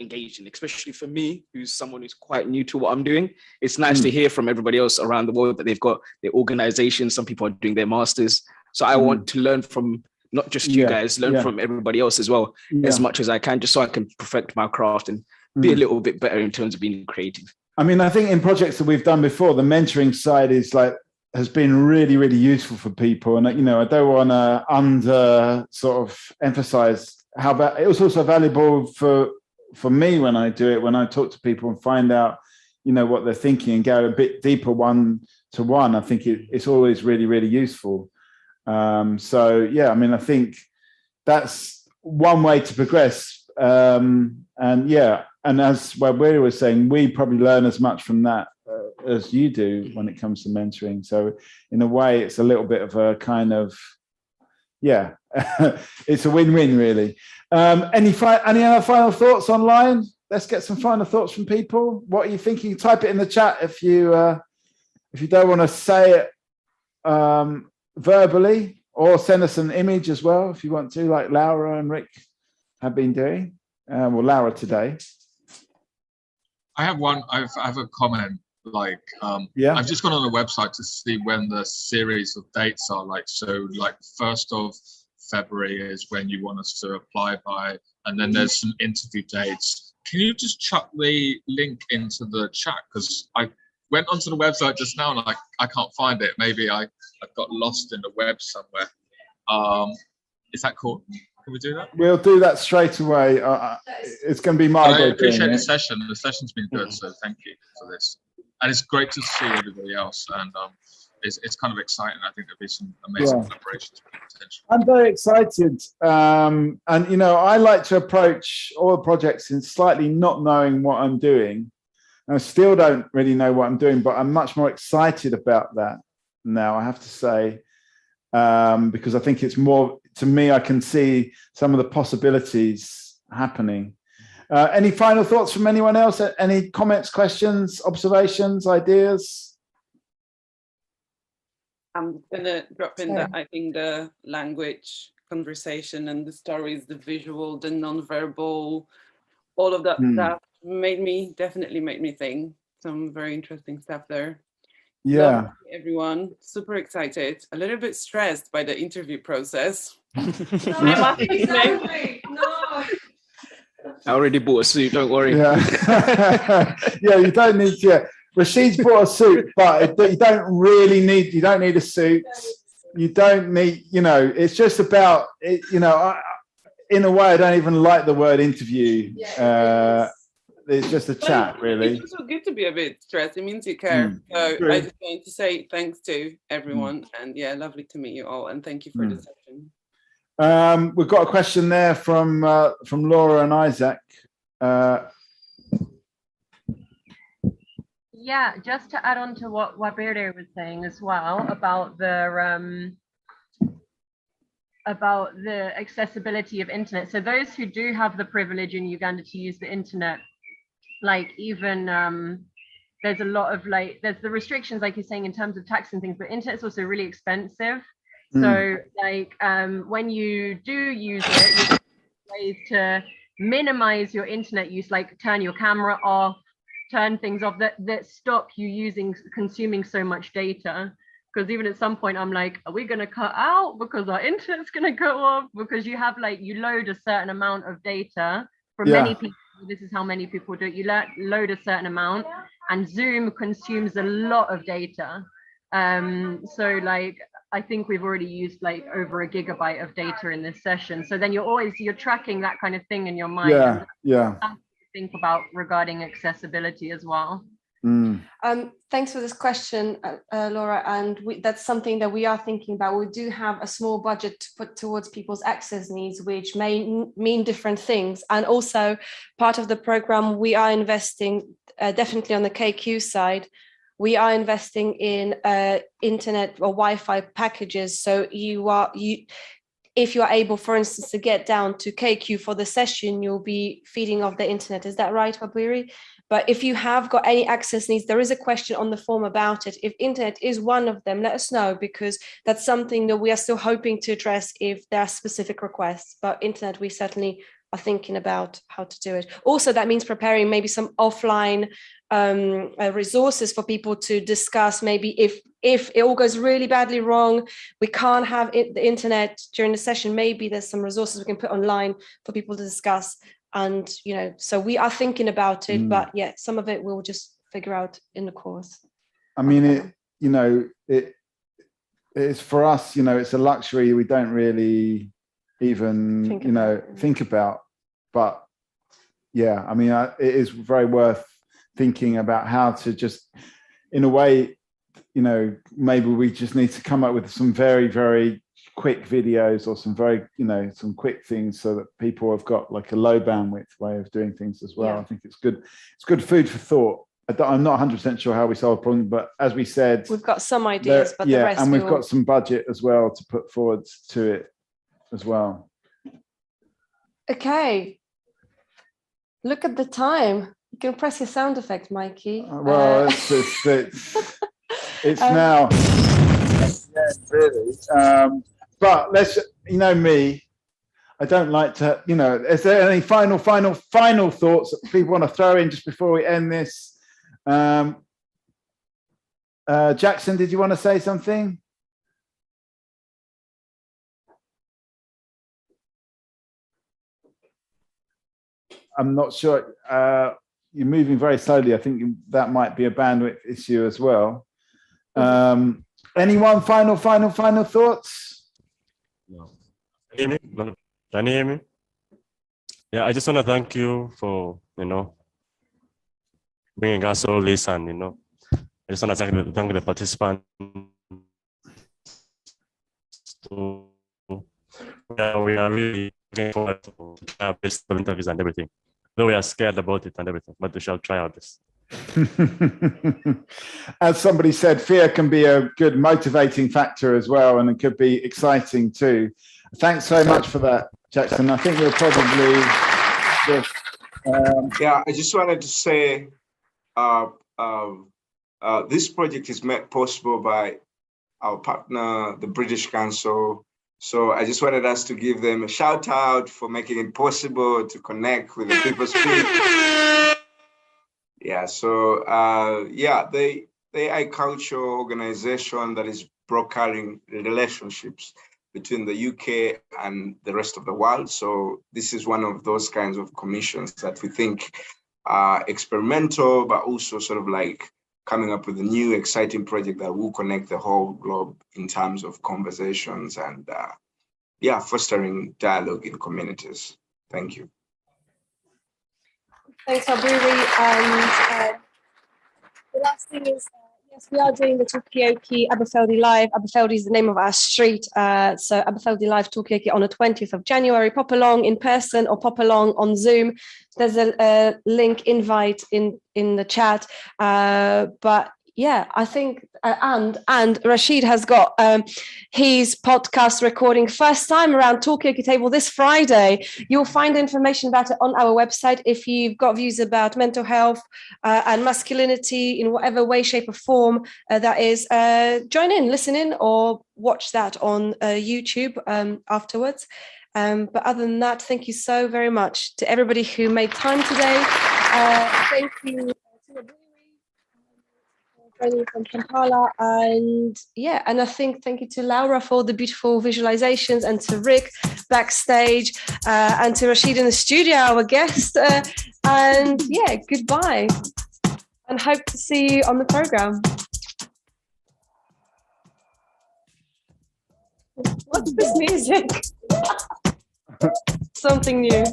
engaged in, especially for me, who's someone who's quite new to what I'm doing. It's nice to hear from everybody else around the world that they've got their organizations. Some people are doing their masters. So I want to learn from not just you guys, learn from everybody else as well, as much as I can, just so I can perfect my craft and be a little bit better in terms of being creative. I mean, I think in projects that we've done before, the mentoring side has been really, really useful for people. And, you know, I don't want to sort of emphasize how it was also valuable for me when I do it, when I talk to people and find out, you know, what they're thinking and go a bit deeper one-to-one. I think it's always really, really useful. So yeah, I mean, I think that's one way to progress. And as Wabwiri was saying, we probably learn as much from that as you do when it comes to mentoring. So in a way, it's a little bit of a kind of, it's a win-win, really. Any other final thoughts online? Let's get some final thoughts from people. What are you thinking? Type it in the chat if you don't want to say it verbally, or send us an image as well if you want to, like Laura and Rick have been doing. Well, Laura today. I have one. I have a comment. Like, I've just gone on the website to see when the series of dates are. Like, so like 1st of February is when you want us to apply by, and then there's some interview dates. Can you just chuck the link into the chat? Because I went onto the website just now and I can't find it. Maybe I've got lost in the web somewhere. Is that cool? Can we do that? We'll do that straight away. It's going to be Margot. I appreciate the session. The session's been good, so thank you for this. And it's great to see everybody else. And it's kind of exciting. I think there'll be some amazing collaborations potential. I'm very excited. And, you know, I like to approach all the projects in slightly not knowing what I'm doing. I still don't really know what I'm doing, but I'm much more excited about that now, I have to say, because I think it's more, to me, I can see some of the possibilities happening. Any final thoughts from anyone else? Any comments, questions, observations, ideas? I'm going to drop in that I think the language, conversation, and the stories, the visual, the non-verbal, all of that stuff definitely made me think. Some very interesting stuff there. Yeah. Love everyone, super excited, a little bit stressed by the interview process. I already bought a suit, don't worry. Yeah, yeah, you don't need to. Rashid's bought a suit, but you don't need a suit. You don't need, you know, it's just about, it, you know, in a way, I don't even like the word interview. It's just a chat, really. It's also good to be a bit stressed. It means you care. So True. I just wanted to say thanks to everyone. And yeah, lovely to meet you all. And thank you for the session. We've got a question there from Laura and Isaac. Yeah, just to add on to what Wabere was saying as well about the accessibility of internet. So those who do have the privilege in Uganda to use the internet, like even there's a lot of there's the restrictions, like you're saying, in terms of tax and things, but internet's also really expensive. So like when you do use it, you have ways to minimize your internet use, like turn your camera off, turn things off that stop you consuming so much data. Because even at some point I'm like, are we going to cut out because our internet's going to go off? Because you have you load a certain amount of data for many people. This is how many people do it. You load a certain amount, and Zoom consumes a lot of data. So I think we've already used over a gigabyte of data in this session. So then you're tracking that kind of thing in your mind. Yeah. Something to think about regarding accessibility as well. Thanks for this question, Laura. And that's something that we are thinking about. We do have a small budget to put towards people's access needs, which may mean different things. And also part of the program, we are investing definitely on the KQ side. We are investing in internet or Wi-Fi packages. So if you are able, for instance, to get down to KQ for the session, you'll be feeding off the internet. Is that right, Wabiri? But if you have got any access needs, there is a question on the form about it. If internet is one of them, let us know, because that's something that we are still hoping to address if there are specific requests. But internet, we certainly are thinking about how to do it. Also, that means preparing maybe some offline resources for people to discuss. Maybe if it all goes really badly wrong, we can't have the internet during the session, maybe there's some resources we can put online for people to discuss. And, you know, so we are thinking about it, but yeah, some of it we'll just figure out in the course. I mean, it is for us, it's a luxury we don't really even, think about. But yeah, I mean, it is very worth thinking about how to just, in a way, maybe we just need to come up with some very, very quick videos or some very, some quick things so that people have got like a low bandwidth way of doing things as well. Yeah. I think it's good. It's good food for thought. I'm not 100% sure how we solve the problem, but as we said, we've got some ideas, but the rest and we've got some budget as well to put forward to it. as well. Okay. Look at the time. You can press your sound effect, Mikey. Well, it's now, really. But let's, you know me, I don't like to, you know, is there any final thoughts that people want to throw in just before we end this? Jackson, did you want to say something? I'm not sure. You're moving very slowly. I think that might be a bandwidth issue as well. Anyone final thoughts? No. Can you hear me? Yeah, I just want to thank you for, you know, bringing us all this, and, you know, I just want to thank the participants. We are really looking forward to try our best for interviews and everything. Though we are scared about it and everything, but we shall try our best. As somebody said, fear can be a good motivating factor as well, and it could be exciting too. Thanks so much for that, Jackson. I think we'll probably just... I just wanted to say this project is made possible by our partner, the British Council. So I just wanted us to give them a shout out for making it possible to connect with the people speak. Yeah, so the AI culture organization that is brokering relationships between the UK and the rest of the world. So this is one of those kinds of commissions that we think are experimental, but also sort of like coming up with a new exciting project that will connect the whole globe in terms of conversations and fostering dialogue in communities. Thank you. Thanks, Aburi. And the last thing is, yes, we are doing the Talkaoke Aberfeldy Live. Aberfeldy is the name of our street. So Aberfeldy Live Talkaoke on the 20th of January. Pop along in person or pop along on Zoom. There's a link invite in the chat. But yeah, I think, and Rashid has got his podcast recording first time around Talkaoke Table this Friday. You'll find information about it on our website. If you've got views about mental health and masculinity in whatever way, shape or form that is, join in, listen in, or watch that on YouTube afterwards. But other than that, thank you so very much to everybody who made time today. Thank you to training from Kampala, and I think thank you to Laura for the beautiful visualizations, and to Rick backstage, and to Rashid in the studio, our guest, and goodbye, and hope to see you on the program. What's this music? Something new.